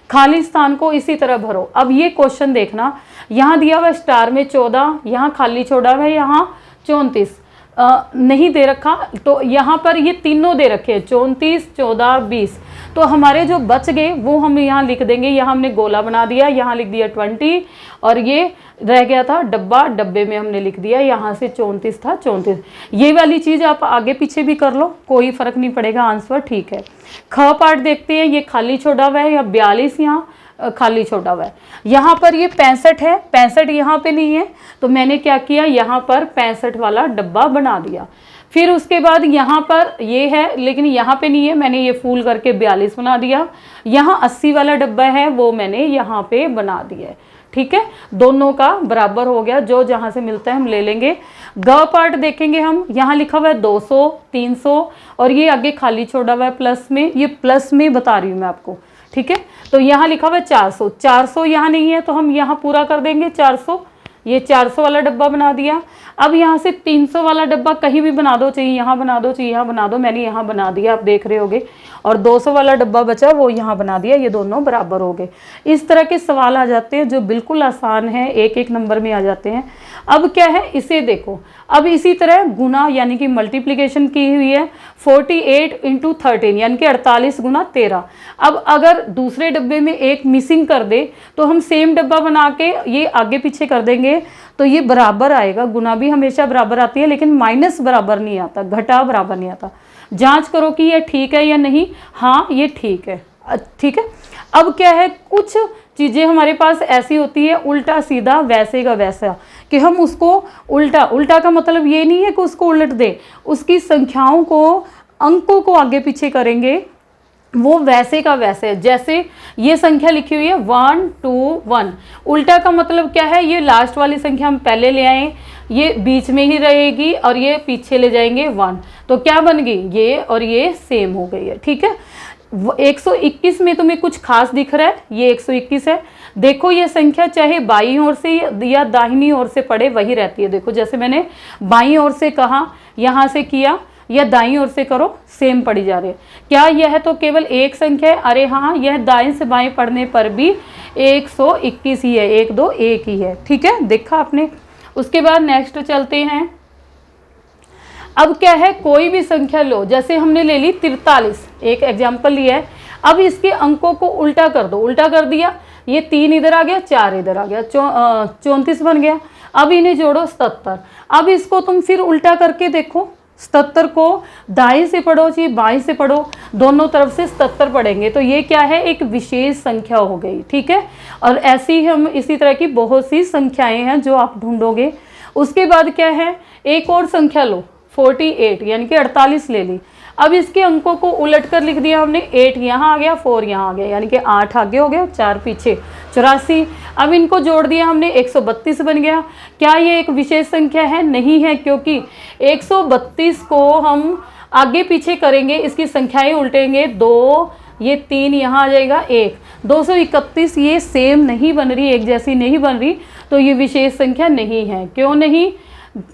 खाली स्थान को इसी तरह भरो। अब ये क्वेश्चन देखना, यहाँ दिया हुआ स्टार में 14, यहाँ खाली छोड़ा हुआ है, यहाँ 34 नहीं दे रखा, तो यहाँ पर ये तीनों दे रखे हैं 34, 14, 20। तो हमारे जो बच गए वो हम यहाँ लिख देंगे। यहाँ हमने गोला बना दिया, यहाँ लिख दिया 20, और ये रह गया था डब्बा, डब्बे में हमने लिख दिया यहाँ से 34 था 34। ये वाली चीज़ आप आगे पीछे भी कर लो, कोई फर्क नहीं पड़ेगा, आंसर ठीक है। ख पार्ट देखते हैं, ये खाली छोड़ा हुआ है, या 42 यहाँ खाली छोड़ा हुआ है। यहाँ पर ये 65 है, 65 यहाँ पे नहीं है, तो मैंने क्या किया, यहाँ पर 65 वाला डब्बा बना दिया। फिर उसके बाद यहाँ पर ये है लेकिन यहाँ पे नहीं है, मैंने ये फूल करके 42 बना दिया। यहाँ 80 वाला डब्बा है वो मैंने यहाँ पे बना दिया है। ठीक है, दोनों का बराबर हो गया, जो जहाँ से मिलता है हम ले लेंगे। ग पार्ट देखेंगे हम, यहाँ लिखा हुआ है 200, 300, और ये आगे खाली छोड़ा हुआ है प्लस में, ये प्लस में बता रही हूँ मैं आपको। ठीक है, तो यहाँ लिखा हुआ है 400, 400 यहाँ नहीं है तो हम यहाँ पूरा कर देंगे 400, ये 400 वाला डब्बा बना दिया। अब यहाँ से 300 वाला डब्बा कहीं भी बना दो, चाहिए यहाँ बना दो, चाहिए यहाँ बना दो, मैंने यहाँ बना दिया, आप देख रहे होगे। और 200 वाला डब्बा बचा वो यहाँ बना दिया, ये दोनों बराबर हो गए। इस तरह के सवाल आ जाते हैं जो बिल्कुल आसान है, एक एक नंबर में आ जाते हैं। अब क्या है, इसे देखो, अब इसी तरह गुना यानी कि मल्टीप्लिकेशन की हुई है 48 × 13 यानी कि 48 × 13। अब अगर दूसरे डब्बे में एक मिसिंग कर दे तो हम सेम डब्बा बना के ये आगे पीछे कर देंगे तो ये बराबर आएगा। गुना भी हमेशा बराबर आती है लेकिन माइनस बराबर नहीं आता, घटा बराबर नहीं आता। जांच करो कि ये ठीक है या नहीं। हाँ ये ठीक है, ठीक है। अब क्या है, कुछ चीज़ें हमारे पास ऐसी होती है उल्टा सीधा वैसे का वैसा, कि हम उसको उल्टा, उल्टा का मतलब ये नहीं है कि उसको उलट दे, उसकी संख्याओं को, अंकों को आगे पीछे करेंगे, वो वैसे का वैसे। जैसे ये संख्या लिखी हुई है 1 2 1, उल्टा का मतलब क्या है, ये लास्ट वाली संख्या हम पहले ले आए, ये बीच में ही रहेगी और ये पीछे ले जाएंगे 1, तो क्या बन गई, ये और ये सेम हो गई है, ठीक है। 121 में तुम्हें कुछ खास दिख रहा है, ये 121 है। देखो ये संख्या चाहे बाईं ओर से या दाहिनी ओर से पढ़े वही रहती है। देखो जैसे मैंने बाईं ओर से कहा, यहाँ से किया, या दाईं ओर से करो, सेम पढ़ी जा रही है। क्या यह तो केवल एक संख्या है? अरे हाँ, यह दाएं से बाएं पढ़ने पर भी 121 ही है, 1 2 1 ही है, ठीक है, देखा आपने। उसके बाद नेक्स्ट चलते हैं। अब क्या है, कोई भी संख्या लो, जैसे हमने ले ली 43, एक एग्जाम्पल लिया है। अब इसके अंकों को उल्टा कर दो, उल्टा कर दिया, ये 3 इधर आ गया, 4 इधर आ गया, 34 बन गया। अब इन्हें जोड़ो 77। अब इसको तुम फिर उल्टा करके देखो, 77 को दाएं से पढ़ो चाहे बाएं से पढ़ो, दोनों तरफ से 77 पढ़ेंगे तो ये क्या है, एक विशेष संख्या हो गई, ठीक है। और ऐसी हम इसी तरह की बहुत सी संख्याएं हैं जो आप ढूंढोगे। उसके बाद क्या है, एक और संख्या लो, 48 यानी कि 48 ले ली। अब इसके अंकों को उलट कर लिख दिया हमने, 8 यहाँ आ गया, 4 यहाँ आ गया, यानी कि 8 आगे हो गया, 4 पीछे, 84। अब इनको जोड़ दिया हमने, 132 बन गया। क्या ये एक विशेष संख्या है? नहीं है, क्योंकि 132 को हम आगे पीछे करेंगे, इसकी संख्याएं उल्टेंगे, 2, ये 3 यहाँ आ जाएगा, 1, 231 ये सेम नहीं बन रही, एक जैसी नहीं बन रही, तो ये विशेष संख्या नहीं है। क्यों नहीं?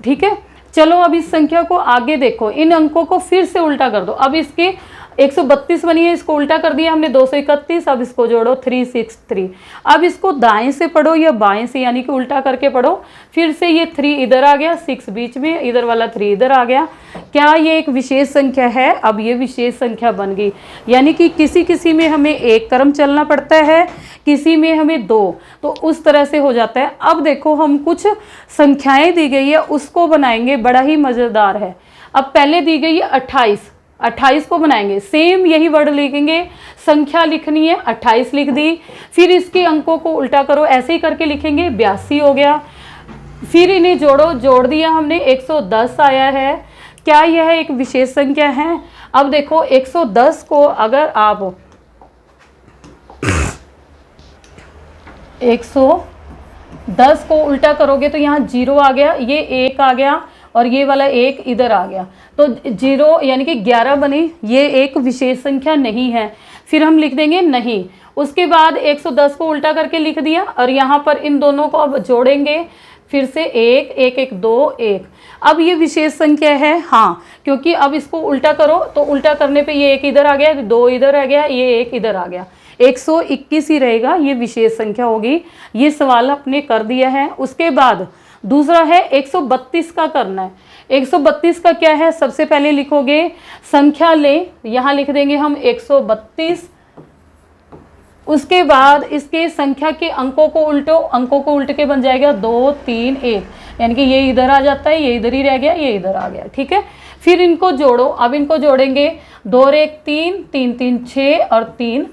ठीक है, चलो अब इस संख्या को आगे देखो, इन अंकों को फिर से उल्टा कर दो। अब इसके 132 बनी है, इसको उल्टा कर दिया हमने 231। अब इसको जोड़ो 363। अब इसको दाएं से पढ़ो या बाएं से, यानी कि उल्टा करके पढ़ो। फिर से ये 3 इधर आ गया, 6 बीच में, इधर वाला 3 इधर आ गया। क्या ये एक विशेष संख्या है? अब ये विशेष संख्या बन गई, यानी कि किसी किसी में हमें एक क्रम चलना पड़ता है, किसी में हमें 2, तो उस तरह से हो जाता है। अब देखो हम कुछ संख्याएं दी गई है उसको बनाएंगे, बड़ा ही मज़ेदार है। अब पहले दी गई है 28 को बनाएंगे, सेम यही वर्ड लिखेंगे, संख्या लिखनी है, 28 लिख दी। फिर इसके अंकों को उल्टा करो, ऐसे ही करके लिखेंगे, 82 हो गया। फिर इन्हें जोड़ो, जोड़ दिया हमने, 110 आया है। क्या यह एक विशेष संख्या है? अब देखो 110 को अगर आप 110 को उल्टा करोगे तो यहाँ 0 आ गया, ये 1 आ गया और ये वाला 1 इधर आ गया, तो 0 यानी कि 11 बनी। ये एक विशेष संख्या नहीं है, फिर हम लिख देंगे नहीं। उसके बाद 110 को उल्टा करके लिख दिया और यहाँ पर इन दोनों को अब जोड़ेंगे, फिर से 1 1 1 2 1। अब ये विशेष संख्या है, हाँ, क्योंकि अब इसको उल्टा करो तो उल्टा करने पे ये 1 इधर आ गया, 2 इधर आ गया, ये 1 इधर आ गया, 121 ही रहेगा, ये विशेष संख्या होगी। ये सवाल आपने कर दिया है। उसके बाद दूसरा है 132 का करना है। 132 का क्या है, सबसे पहले लिखोगे संख्या ले, यहाँ लिख देंगे हम 132। उसके बाद इसके संख्या के अंकों को उल्टो, अंकों को उल्ट के बन जाएगा 2 3 1, यानी कि ये इधर आ जाता है, ये इधर ही रह गया, ये इधर आ गया, ठीक है। फिर इनको जोड़ो, अब इनको जोड़ेंगे, 2 और 1 3 3 3 6 और 3,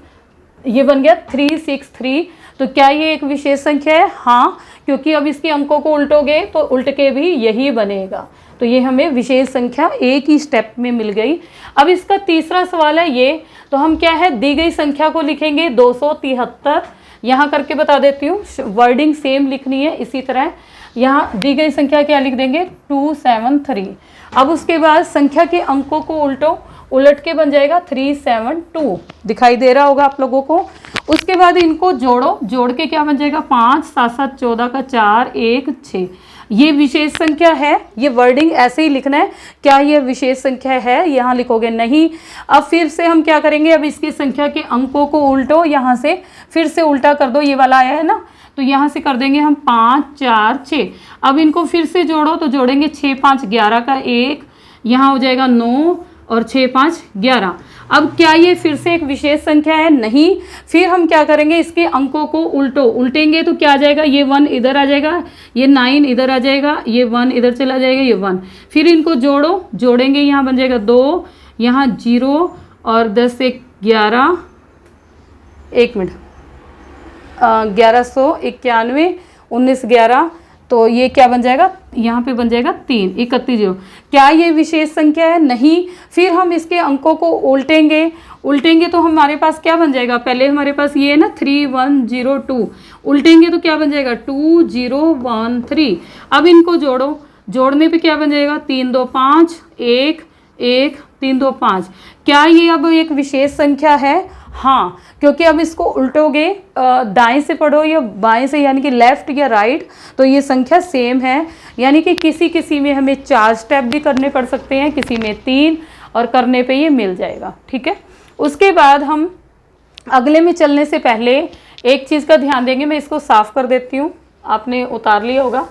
ये बन गया 363। तो क्या ये एक विशेष संख्या है? हाँ, क्योंकि अब इसके अंकों को उल्टोगे तो उल्ट के भी यही बनेगा, तो ये हमें विशेष संख्या एक ही स्टेप में मिल गई। अब इसका तीसरा सवाल है ये, तो हम क्या है, दी गई संख्या को लिखेंगे 273। यहाँ करके बता देती हूँ, वर्डिंग सेम लिखनी है इसी तरह। यहाँ दी गई संख्या क्या लिख देंगे, 273। अब उसके बाद संख्या के अंकों को उल्टो, उलट के बन जाएगा 372, दिखाई दे रहा होगा आप लोगों को। उसके बाद इनको जोड़ो, जोड़ के क्या बन जाएगा 5 7 7 14 का 4 1 6। ये विशेष संख्या है, ये वर्डिंग ऐसे ही लिखना है। क्या ये विशेष संख्या है, यहाँ लिखोगे नहीं। अब फिर से हम क्या करेंगे, अब इसकी संख्या के अंकों को उल्टो, यहाँ से फिर से उल्टा कर दो, ये वाला आया है ना, तो यहाँ से कर देंगे हम 5 4 6। अब इनको फिर से जोड़ो, तो जोड़ेंगे 6 5 11 का 1, यहाँ हो जाएगा 9 और 6 5 11। अब क्या ये फिर से एक विशेष संख्या है, नहीं। फिर हम क्या करेंगे, इसके अंकों को उल्टो, उल्टेंगे तो क्या आ जाएगा, ये 1 इधर आ जाएगा, ये 9 इधर आ जाएगा, ये 1 इधर चला जाएगा, ये 1। फिर इनको जोड़ो, जोड़ेंगे, यहाँ बन जाएगा 2, यहाँ 0 और 10 से 11, 1 मिनट, 1191 19 11, तो ये क्या बन जाएगा, यहाँ पे बन जाएगा 3 31 0। क्या ये विशेष संख्या है, नहीं। फिर हम इसके अंकों को उल्टेंगे, उल्टेंगे तो हमारे पास क्या बन जाएगा, पहले हमारे पास ये है ना 3 1 0 2, उल्टेंगे तो क्या बन जाएगा 2 0 1 3। अब इनको जोड़ो, जोड़ने पे क्या बन जाएगा 3 2 5 1 1 3 2 5। क्या ये अब एक विशेष संख्या है, हाँ, क्योंकि अब इसको उल्टोगे, दाएं से पढ़ो या बाएं से, यानी कि लेफ्ट या राइट, तो ये संख्या सेम है। यानी कि किसी किसी में हमें 4 स्टेप भी करने पड़ सकते हैं, किसी में 3, और करने पे ये मिल जाएगा, ठीक है। उसके बाद हम अगले में चलने से पहले एक चीज़ का ध्यान देंगे, मैं इसको साफ कर देती हूँ, आपने उतार लिया होगा।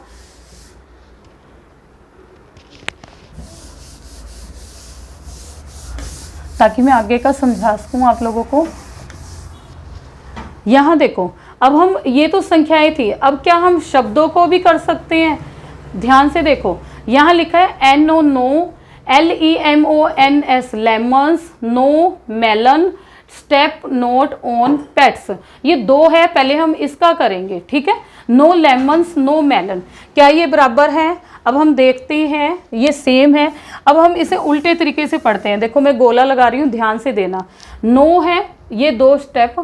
ताकि मैं आगे का समझा सकूं आप लोगों को। यहाँ देखो, अब हम, ये तो संख्याएं थी, अब क्या हम शब्दों को भी कर सकते हैं, ध्यान से देखो। यहाँ लिखा है NO no, LEMONS lemons, no melon, step not on pets. ये 2 है, पहले हम इसका करेंगे, ठीक है। नो लेमन्स नो मेलन, क्या ये बराबर है, अब हम देखते हैं, ये सेम है। अब हम इसे उल्टे तरीके से पढ़ते हैं, देखो मैं गोला लगा रही हूँ, ध्यान से देना। नो है, ये 2 स्टेप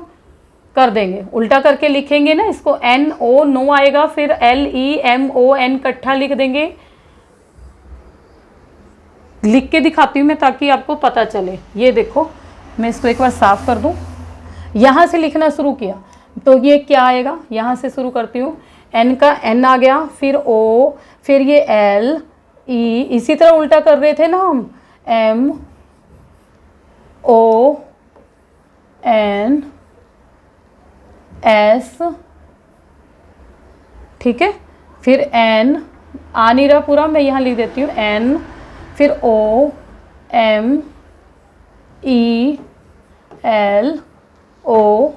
कर देंगे, उल्टा करके लिखेंगे ना इसको, NO नो आएगा, फिर LEMON इकट्ठा लिख देंगे। लिख के दिखाती हूँ मैं ताकि आपको पता चले। ये देखो, मैं इसको एक बार साफ कर दूं। यहाँ से लिखना शुरू किया तो ये क्या आएगा, यहाँ से शुरू करती हूँ, N का N आ गया, फिर O, फिर ये L E, इसी तरह उल्टा कर रहे थे ना हम, M O N S, ठीक है। फिर N आ नहीं रहा पूरा, मैं यहाँ लिख देती हूँ N, फिर O M E L O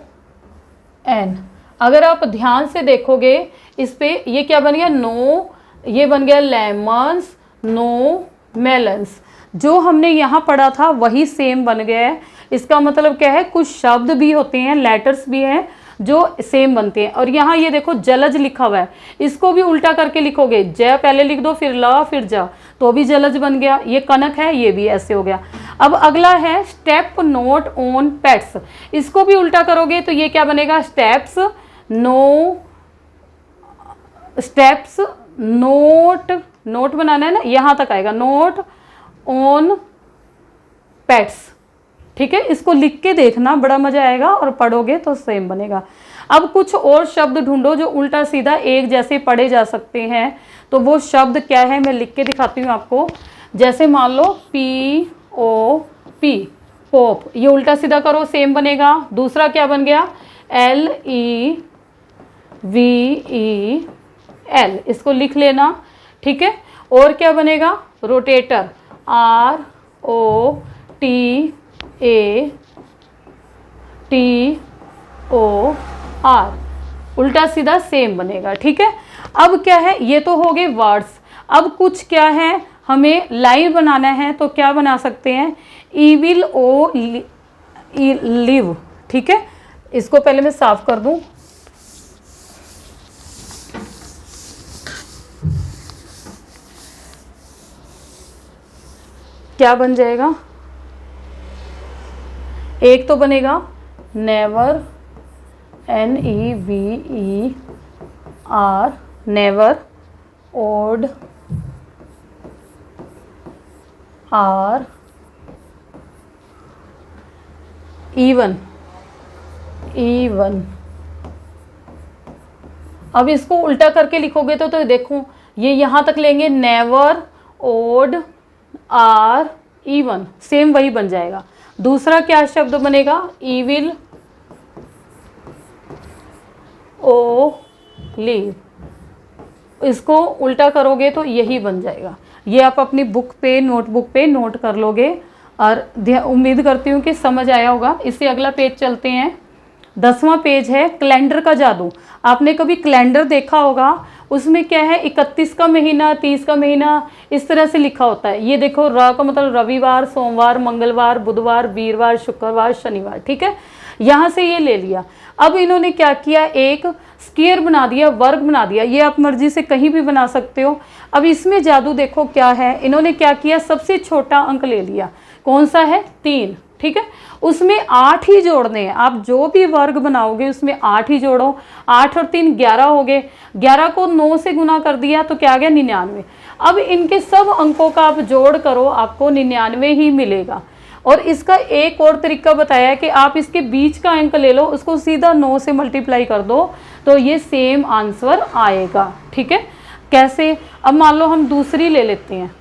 N। अगर आप ध्यान से देखोगे इस पे, ये क्या बन गया, नो, ये बन गया लेमन्स, नो मेलन्स। जो हमने यहाँ पढ़ा था वही सेम बन गया है। इसका मतलब क्या है, कुछ शब्द भी होते हैं, लेटर्स भी हैं जो सेम बनते हैं। और यहाँ ये देखो जलज लिखा हुआ है, इसको भी उल्टा करके लिखोगे, ज पहले लिख दो, फिर ल, फिर जा, तो भी जलज बन गया। ये कनक है, ये भी ऐसे हो गया। अब अगला है स्टेप नोट ऑन पेट्स, इसको भी उल्टा करोगे तो ये क्या बनेगा, स्टेप्स नोट, नोट बनाना है ना, यहाँ तक आएगा, नोट ऑन पेट्स, ठीक है। इसको लिख के देखना, बड़ा मजा आएगा, और पढ़ोगे तो सेम बनेगा। अब कुछ और शब्द ढूंढो जो उल्टा सीधा एक जैसे पढ़े जा सकते हैं, तो वो शब्द क्या है मैं लिख के दिखाती हूँ आपको। जैसे मान लो POP, पोप, ये उल्टा सीधा करो, सेम बनेगा। दूसरा क्या बन गया, LEVEL, इसको लिख लेना, ठीक है। और क्या बनेगा, रोटेटर, ROTATOR, उल्टा सीधा सेम बनेगा, ठीक है। अब क्या है, ये तो हो गए वर्ड्स। अब कुछ क्या है, हमें लाइन बनाना है, तो क्या बना सकते हैं, ईविल ओ लिव, ठीक है। इसको पहले मैं साफ कर दूं। क्या बन जाएगा, एक तो बनेगा never, NEVER, never, odd, R, even, E1। अब इसको उल्टा करके लिखोगे तो देखो ये यहाँ तक लेंगे, never odd are E1, same वही बन जाएगा। दूसरा क्या शब्द बनेगा, ईविल ओ लीव, इसको उल्टा करोगे तो यही बन जाएगा। ये आप अपनी बुक पे, नोटबुक पे नोट कर लोगे और उम्मीद करती हूँ कि समझ आया होगा। इससे अगला पेज चलते हैं। 10वां पेज है कैलेंडर का जादू। आपने कभी कैलेंडर देखा होगा, उसमें क्या है 31 का महीना, 30 का महीना, इस तरह से लिखा होता है। ये देखो र का मतलब रविवार, सोमवार, मंगलवार, बुधवार, वीरवार, शुक्रवार, शनिवार, ठीक है। यहाँ से ये ले लिया। अब इन्होंने क्या किया, एक स्क्वायर बना दिया, वर्ग बना दिया। ये आप मर्जी से कहीं भी बना सकते हो। अब इसमें जादू देखो क्या है, इन्होंने क्या किया, सबसे छोटा अंक ले लिया। कौन सा है, 3, ठीक है। उसमें 8 ही जोड़ने हैं। आप जो भी वर्ग बनाओगे उसमें 8 ही जोड़ो। 8 और 3 11 हो गए। 11 को 9 से गुना कर दिया तो क्या आ गया, 99। अब इनके सब अंकों का आप जोड़ करो, आपको 99 ही मिलेगा। और इसका एक और तरीका बताया है कि आप इसके बीच का अंक ले लो, उसको सीधा 9 से मल्टीप्लाई कर दो तो ये सेम आंसर आएगा, ठीक है। कैसे, अब मान लो हम दूसरी ले लेते हैं।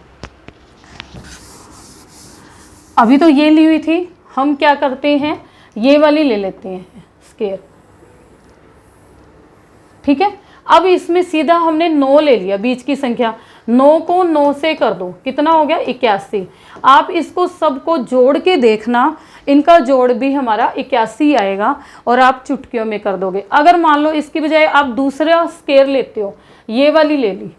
अभी तो ये ली हुई थी, हम क्या करते हैं, ये वाली ले लेते हैं स्क्वायर, ठीक है। अब इसमें सीधा हमने 9 ले लिया, बीच की संख्या। 9 को 9 से कर दो, कितना हो गया, 81। आप इसको सबको जोड़ के देखना, इनका जोड़ भी हमारा 81 आएगा और आप चुटकियों में कर दोगे। अगर मान लो इसकी बजाय आप दूसरा स्क्वायर लेते हो, ये वाली ले ली।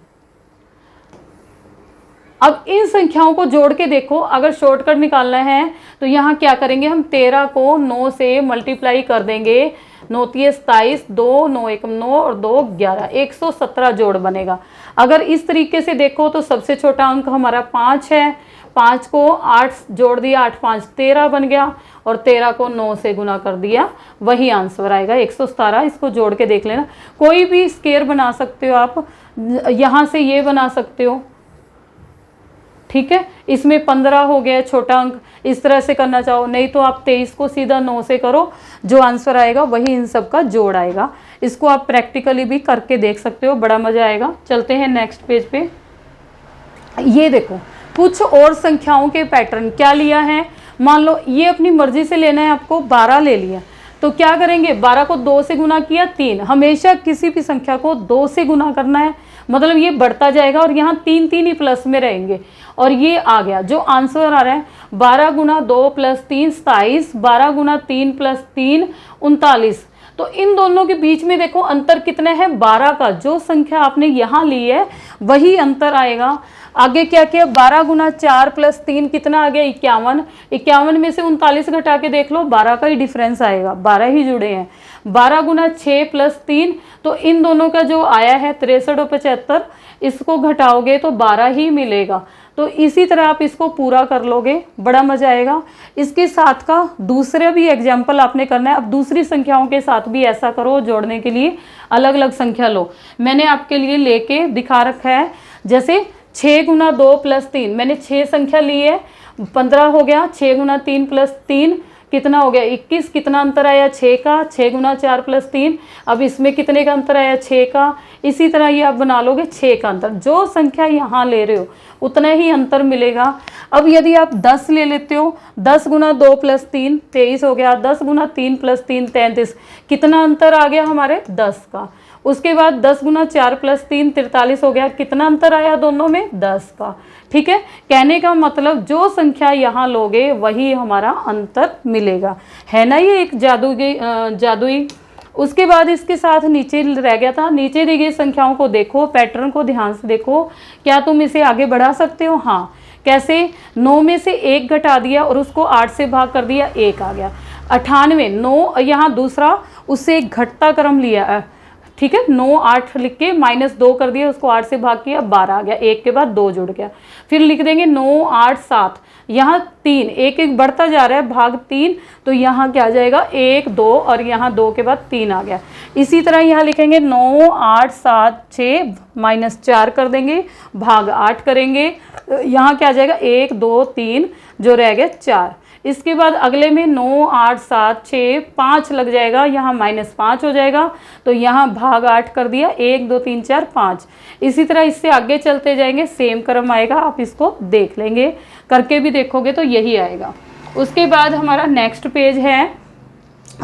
अब इन संख्याओं को जोड़ के देखो, अगर शॉर्टकट निकालना है तो यहाँ क्या करेंगे, हम 13 को 9 से मल्टीप्लाई कर देंगे। 9 3 27, 2 9 1 9 और 2 11, 117 जोड़ बनेगा। अगर इस तरीके से देखो तो सबसे छोटा अंक हमारा 5 है। 5 को 8 जोड़ दिया, 8 5 13 बन गया और 13 को 9 से गुना कर दिया, वही आंसर आएगा 117। इसको जोड़ के देख लेना। कोई भी स्क्वायर बना सकते हो आप, यहाँ से ये बना सकते हो, ठीक है। इसमें 15 हो गया छोटा अंक, इस तरह से करना चाहो, नहीं तो आप 23 को सीधा 9 से करो, जो आंसर आएगा वही इन सब का जोड़ आएगा। इसको आप प्रैक्टिकली भी करके देख सकते हो, बड़ा मजा आएगा। चलते हैं नेक्स्ट पेज पे। ये देखो कुछ और संख्याओं के पैटर्न क्या लिया है। मान लो ये अपनी मर्जी से लेना है आपको, 12 ले लिया तो क्या करेंगे, 12 को 2 से गुना किया 3। हमेशा किसी भी संख्या को 2 से गुना करना है, मतलब ये बढ़ता जाएगा और यहाँ 3 3 ही प्लस में रहेंगे। और ये आ गया जो आंसर आ रहा है, 12 गुना 2 प्लस 3 27, 12 गुना 3 प्लस 3 39। तो इन दोनों के बीच में देखो अंतर कितना है, 12 का। जो संख्या आपने यहाँ ली है वही अंतर आएगा। आगे क्या किया, 12 गुना 4 प्लस 3 कितना आ गया, 51। 51 में से 39 घटा के देख लो, 12 का ही डिफरेंस आएगा, 12 ही जुड़े हैं। 12 गुना 6 प्लस 3, तो इन दोनों का जो आया है 63 और 75, इसको घटाओगे तो 12 ही मिलेगा। तो इसी तरह आप इसको पूरा कर लोगे, बड़ा मजा आएगा। इसके साथ का दूसरा भी एग्जाम्पल आपने करना है। अब दूसरी संख्याओं के साथ भी ऐसा करो, जोड़ने के लिए अलग अलग संख्या लो। मैंने आपके लिए लेके दिखा रखा है। जैसे 6 गुना 2 प्लस 3, मैंने 6 संख्या ली है, 15 हो गया। 6 गुना 3 प्लस 3 कितना हो गया, 21। कितना अंतर आया, 6 का। 6 गुना 4 प्लस 3, अब इसमें कितने का अंतर आया, 6 का। इसी तरह ये आप बना लोगे 6 का अंतर। जो संख्या यहाँ ले रहे हो उतना ही अंतर मिलेगा। अब यदि आप 10 ले लेते हो, 10 गुना 2 प्लस 3 23 हो गया। 10 गुना 3 प्लस 3 33, कितना अंतर आ गया हमारे, 10 का। उसके बाद 10 गुना 4 प्लस 3 43 हो गया। कितना अंतर आया दोनों में, 10 का। ठीक है, कहने का मतलब जो संख्या यहाँ लोगे वही हमारा अंतर मिलेगा, है ना। ये एक जादुई। उसके बाद इसके साथ नीचे रह गया था, नीचे दी गई संख्याओं को देखो, पैटर्न को ध्यान से देखो। क्या तुम इसे आगे बढ़ा सकते हो, हाँ। कैसे, 9 में से 1 घटा दिया और उसको 8 से भाग कर दिया, 1 आ गया। 98, 9 यहाँ दूसरा, उससे एक घटता क्रम लिया, ठीक है। 9 8 लिख के -2 कर दिया, उसको 8 से भाग किया, 12 आ गया। 1 के बाद 2 जुड़ गया। फिर लिख देंगे 9 8 7, यहाँ 3, 1 1 बढ़ता जा रहा है, भाग 3, तो यहाँ क्या आ जाएगा, 1 2 और यहाँ 2 के बाद 3 आ गया। इसी तरह यहाँ लिखेंगे 9 8 7 6 -4 कर देंगे, भाग 8 करेंगे, यहाँ क्या आ जाएगा, 1 2 3, जो रह गया 4। इसके बाद अगले में 9, 8, 7, 6, 5 लग जाएगा, यहाँ -5 हो जाएगा, तो यहाँ भाग 8 कर दिया, 1, 2, 3, 4, 5। इसी तरह इससे आगे चलते जाएंगे, सेम क्रम आएगा, आप इसको देख लेंगे, करके भी देखोगे तो यही आएगा। उसके बाद हमारा नेक्स्ट पेज है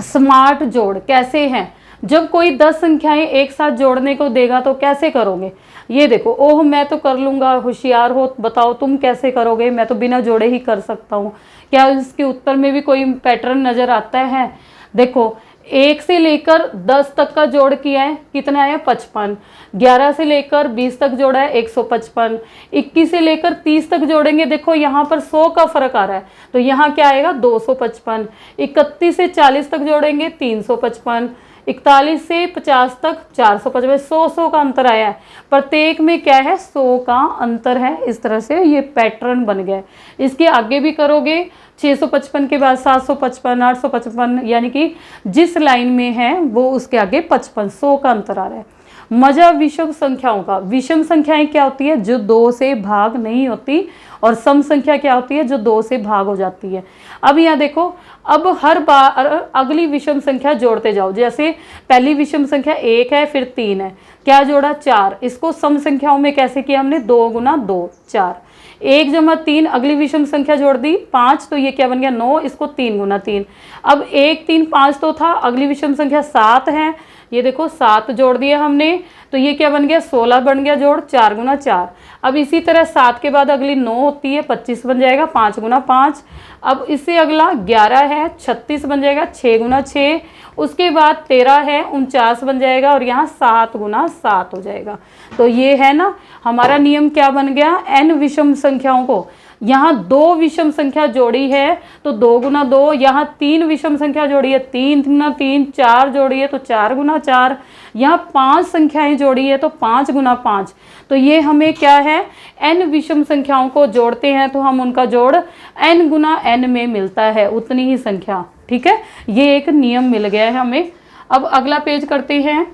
स्मार्ट जोड़। कैसे हैं, जब कोई 10 संख्याएं एक साथ जोड़ने को देगा तो कैसे करोगे। ये देखो, ओह मैं तो कर लूँगा, होशियार हो, बताओ तुम कैसे करोगे, मैं तो बिना जोड़े ही कर सकता हूँ। क्या इसके उत्तर में भी कोई पैटर्न नज़र आता है। देखो 1 से लेकर 10 तक का जोड़ किया है, कितना आया 55। 11 से लेकर 20 तक जोड़ा है 155। 21 से लेकर 30 तक जोड़ेंगे, देखो यहाँ पर 100 का फर्क आ रहा है, तो यहाँ क्या आएगा 255। 31 से 40 तक जोड़ेंगे 355। 41 से 50 तक 455। 100 का अंतर आया है, प्रत्येक में क्या है 100 का अंतर है। इस तरह से ये पैटर्न बन गया। इसके आगे भी करोगे, 655 के बाद 755, 855, यानी कि जिस लाइन में है वो उसके आगे 55, 100 का अंतर आ रहा है। मजा विषम संख्याओं का। विषम संख्याएं क्या होती है, जो 2 से भाग नहीं होती, और सम संख्या क्या होती है, जो 2 से भाग हो जाती है। अब यहाँ देखो, अब हर बार अगली विषम संख्या जोड़ते जाओ। जैसे पहली विषम संख्या 1 है, फिर 3 है, क्या जोड़ा 4। इसको सम संख्याओं में कैसे किया हमने, 2 गुना 2, 4। 1 जमा 3, अगली विषम संख्या जोड़ दी 5, तो ये क्या बन गया 9, इसको 3 गुना 3। अब 1, 3, 5 तो था, अगली विषम संख्या 7 है, ये देखो 7 जोड़ दिया हमने, तो ये क्या बन गया 16 बन गया जोड़, 4 गुना 4। अब इसी तरह 7 के बाद अगली 9 होती है, 25 बन जाएगा, 5 गुना 5। अब इससे अगला 11 है, 36 बन जाएगा, 6 गुना 6। उसके बाद 13 है, 49 बन जाएगा, और यहाँ 7 गुना 7 हो जाएगा। तो ये है ना हमारा नियम, क्या बन गया, n विषम संख्याओं को यहाँ 2 विषम संख्या जोड़ी है तो 2 गुना 2, यहाँ 3 विषम संख्या जोड़ी है 3 गुना 3, 4 जोड़ी है तो 4 गुना 4, यहाँ 5 संख्याएं जोड़ी है तो 5 गुना 5। तो ये हमें क्या है, n विषम संख्याओं को जोड़ते हैं तो हम उनका जोड़ n गुना n में मिलता है, उतनी ही संख्या। ठीक है, ये एक नियम मिल गया है हमें। अब अगला पेज करते हैं,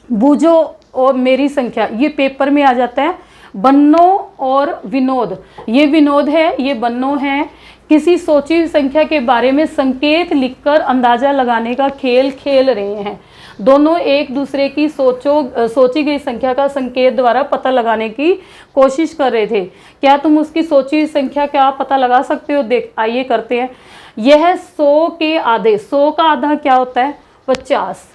बूझो और मेरी संख्या। ये पेपर में आ जाता है, बन्नो और विनोद। ये विनोद है, ये बन्नो है। किसी सोची हुई संख्या के बारे में संकेत लिखकर अंदाजा लगाने का खेल खेल रहे हैं। दोनों एक दूसरे की सोची गई संख्या का संकेत द्वारा पता लगाने की कोशिश कर रहे थे। क्या तुम उसकी सोची हुई संख्या क्या पता लगा सकते हो। देख आइए करते हैं। यह 100 के आधे, 100 का आधा क्या होता है 50।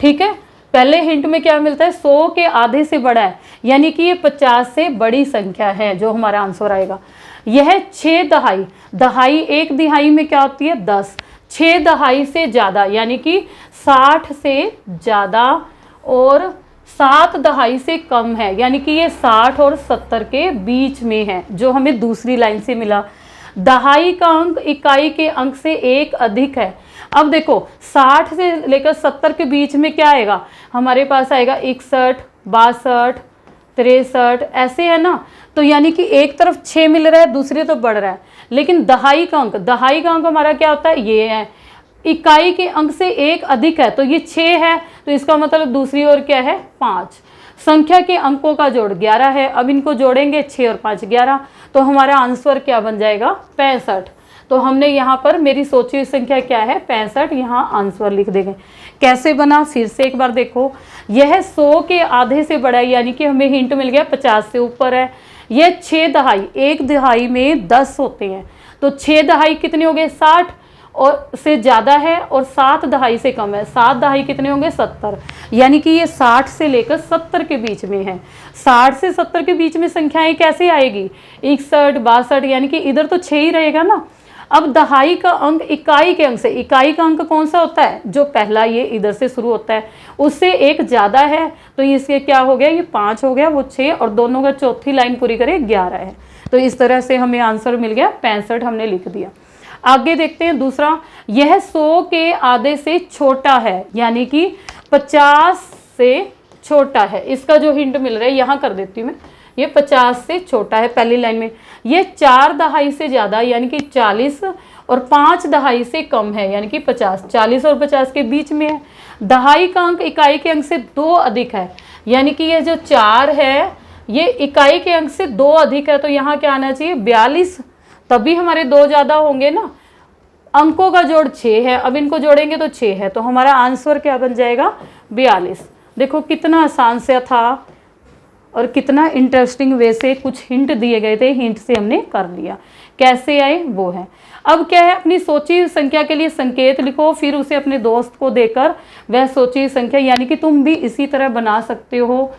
ठीक है, पहले हिंट में क्या मिलता है, 100 के आधे से बड़ा है, यानी कि ये 50 से बड़ी संख्या है, जो हमारा आंसर आएगा। यह 6 दहाई, दहाई 1 दिहाई में क्या होती है 10। 6 दहाई से ज़्यादा यानी कि 60 से ज़्यादा, और 7 दहाई से कम है, यानी कि ये 60 और 70 के बीच में है, जो हमें दूसरी लाइन से मिला। दहाई का अंक इकाई के अंक से 1 अधिक है। अब देखो 60 से लेकर 70 के बीच में क्या आएगा, हमारे पास आएगा 61, 62, 63, ऐसे है ना। तो यानी कि एक तरफ 6 मिल रहा है, दूसरे तो बढ़ रहा है। लेकिन दहाई का अंक हमारा क्या होता है, ये है, इकाई के अंक से 1 अधिक है, तो ये 6 है, तो इसका मतलब दूसरी ओर क्या है 5। संख्या के अंकों का जोड़ 11 है। अब इनको जोड़ेंगे 6 और 5 11, तो हमारा आंसर क्या बन जाएगा 65। तो हमने यहाँ पर मेरी सोची हुई संख्या क्या है 65, यहाँ आंसर लिख देंगे। कैसे बना, फिर से एक बार देखो। यह 100 के आधे से बड़ा है, यानी कि हमें हिंट मिल गया 50 से ऊपर है। यह 6 दहाई, 1 दहाई में 10 होते हैं, तो 6 दहाई कितने हो गए 60 और से ज़्यादा है, और 7 दहाई से कम है। 7 दहाई कितने होंगे 70, यानी कि ये 60 से लेकर 70 के बीच में है। 60 से 70 के बीच में संख्याएं कैसे आएगी 61, 62, यानी कि इधर तो 6 ही रहेगा ना। अब दहाई का अंक इकाई के अंक से, इकाई का अंक कौन सा होता है, जो पहला ये इधर से शुरू होता है, उससे 1 ज़्यादा है, तो इसके क्या हो गया, ये 5 हो गया, वो 6, और दोनों का चौथी लाइन पूरी करें 11 है। तो इस तरह से हमें आंसर मिल गया 65, हमने लिख दिया। आगे देखते हैं दूसरा। यह 100 के आधे से छोटा है, यानी कि 50 से छोटा है। इसका जो हिंट मिल रहा है यहाँ कर देती हूँ मैं, ये 50 से छोटा है पहली लाइन में। ये 4 दहाई से ज़्यादा यानी कि 40, और 5 दहाई से कम है, यानी कि 50। 40 और 50 के बीच में है। दहाई का अंक इकाई के अंक से 2 अधिक है, यानी कि ये जो 4 है ये इकाई के अंक से 2 अधिक है, तो यहाँ क्या आना चाहिए 42। तभी हमारे 2 ज़्यादा होंगे ना। अंकों का जोड़ 6 है, अब इनको जोड़ेंगे तो 6 है, तो हमारा आंसर क्या बन जाएगा 42। देखो कितना आसान से था और कितना इंटरेस्टिंग वे से कुछ हिंट दिए गए थे, हिंट से हमने कर लिया। कैसे आए वो है। अब क्या है, अपनी सोची हुई संख्या के लिए संकेत लिखो, फिर उसे अपने दोस्त को देकर वह सोची हुई संख्या, यानी कि तुम भी इसी तरह बना सकते हो।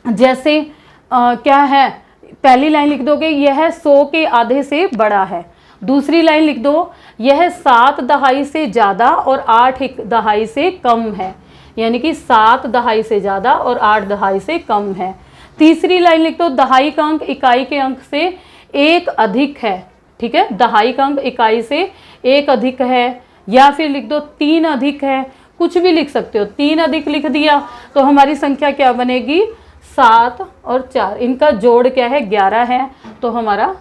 जैसे क्या है, पहली लाइन लिख दोगे यह 100 के आधे से बड़ा है। दूसरी लाइन लिख दो यह 7 दहाई से ज़्यादा और 8 दहाई से कम है, यानी कि 7 दहाई से ज़्यादा और 8 दहाई से कम है। तीसरी लाइन लिख दो दहाई का अंक इकाई के अंक से 1 अधिक है। ठीक है, दहाई का अंक इकाई से 1 अधिक है, या फिर लिख दो 3 अधिक है, कुछ भी लिख सकते हो। 3 अधिक लिख दिया तो हमारी संख्या क्या बनेगी 7 और 4, इनका जोड़ क्या है 11 है, तो हमारा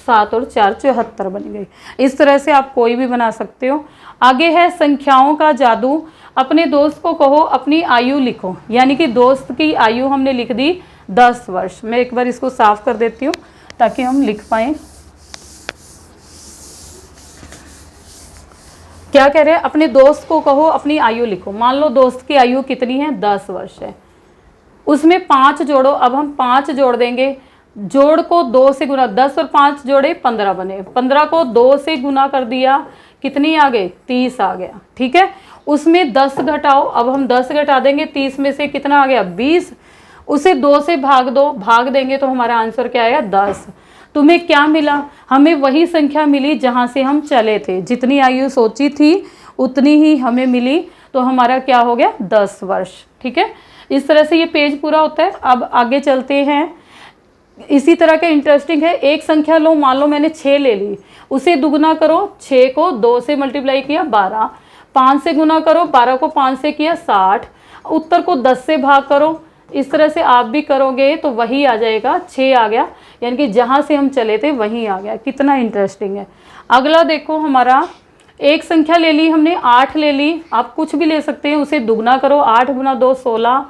7 और 4 74 बन गई। इस तरह से आप कोई भी बना सकते हो। आगे है संख्याओं का जादू। अपने दोस्त को कहो अपनी आयु लिखो, यानी कि दोस्त की आयु हमने लिख दी 10 वर्ष। मैं एक बार इसको साफ कर देती हूँ ताकि हम लिख पाएं। क्या कह रहे हैं, अपने दोस्त को कहो अपनी आयु लिखो। मान लो दोस्त की आयु कितनी है 10 वर्ष है, उसमें 5 जोड़ो। अब हम 5 जोड़ देंगे, जोड़ को 2 से गुना, 10 और 5 जोड़े 15 बने, 15 को 2 से गुना कर दिया, कितनी आ गई 30 आ गया। ठीक है, उसमें 10 घटाओ, अब हम 10 घटा देंगे, 30 में से कितना आ गया 20, उसे 2 से भाग दो, भाग देंगे तो हमारा आंसर क्या आएगा 10। तुम्हें क्या मिला, हमें वही संख्या मिली जहाँ से हम चले थे, जितनी आयु सोची थी उतनी ही हमें मिली, तो हमारा क्या हो गया 10 वर्ष। ठीक है, इस तरह से ये पेज पूरा होता है। अब आगे चलते हैं। इसी तरह का इंटरेस्टिंग है, एक संख्या लो, मान लो मैंने 6 ले ली, उसे दुगुना करो, 6 को 2 से मल्टीप्लाई किया 12, 5 से गुना करो, 12 को 5 से किया 60, उत्तर को 10 से भाग करो। इस तरह से आप भी करोगे तो वही आ जाएगा, 6 आ गया, यानी कि जहाँ से हम चले थे वहीं आ गया। कितना इंटरेस्टिंग है। अगला देखो, हमारा एक संख्या ले ली हमने 8 ले ली, आप कुछ भी ले सकते हैं, उसे दुगना करो, 8 गुना 2 16,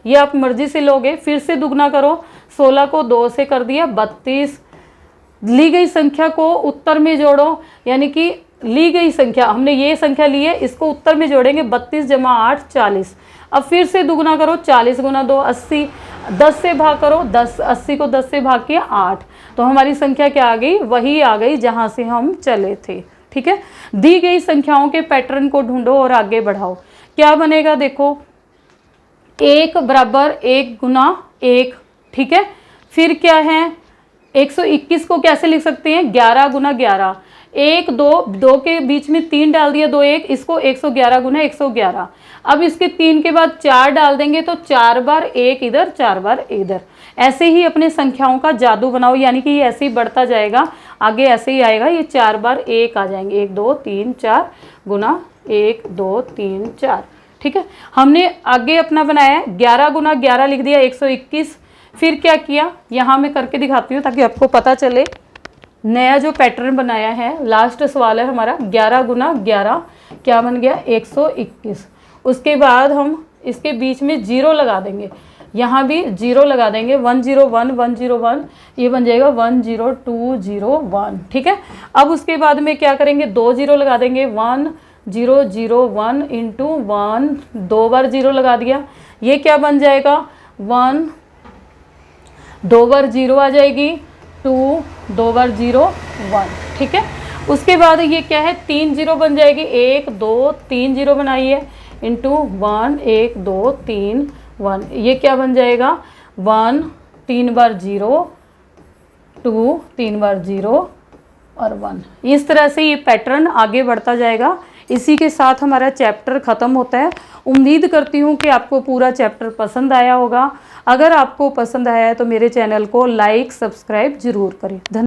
ये आप मर्जी से लोगे। फिर से दुगना करो, 16 को 2 से कर दिया 32। ली गई संख्या को उत्तर में जोड़ो, यानी कि ली गई संख्या, हमने ये संख्या ली है, इसको उत्तर में जोड़ेंगे, 32 जमा 8 40। अब फिर से दुगना करो, 40 गुना 2 80, 10 से भाग करो, 10 80 को 10 से भाग किया 8, तो हमारी संख्या क्या आ गई, वही आ गई जहाँ से हम चले थे। ठीक है, दी गई संख्याओं के पैटर्न को ढूंढो और आगे बढ़ाओ। क्या बनेगा, देखो 1 बराबर 1 गुना 1। ठीक है, फिर क्या है 121 को कैसे लिख सकते हैं 11 गुना 11, 1 2 2 के बीच में 3 डाल दिया 2 1, इसको 111 गुना 111। अब इसके 3 के बाद 4 डाल देंगे तो 4 बार 1 इधर 4 बार इधर। ऐसे ही अपने संख्याओं का जादू बनाओ, यानी कि ये ऐसे ही बढ़ता जाएगा, आगे ऐसे ही आएगा, ये 4 बार 1 आ जाएंगे, 1 2 3 4 गुना 1 2 3 4। ठीक है, हमने आगे अपना बनाया 11 गुना 11 लिख दिया 121। फिर क्या किया, यहाँ मैं करके दिखाती हूँ ताकि आपको पता चले। नया जो पैटर्न बनाया है, लास्ट सवाल है हमारा, 11 गुना 11 क्या बन गया 121। उसके बाद हम इसके बीच में 0 लगा देंगे, यहाँ भी 0 लगा देंगे, 101 101, ये बन जाएगा 10201। ठीक है, अब उसके बाद में क्या करेंगे 2 0 लगा देंगे, 1001 इंटू 1, 2 बार 0 लगा दिया, ये क्या बन जाएगा 1, 2 बार 0 आ जाएगी 2, 2 बार 0 1। ठीक है, उसके बाद ये क्या है 3 0 बन जाएगी, 1 2 3 0 बनाई है, इंटू 1 1 2 3 1, ये क्या बन जाएगा 1, 3 बार 0 2, 3 बार 0 और 1। इस तरह से ये पैटर्न आगे बढ़ता जाएगा। इसी के साथ हमारा चैप्टर ख़त्म होता है। उम्मीद करती हूँ कि आपको पूरा चैप्टर पसंद आया होगा। अगर आपको पसंद आया है तो मेरे चैनल को लाइक सब्सक्राइब ज़रूर करें। धन्यवाद।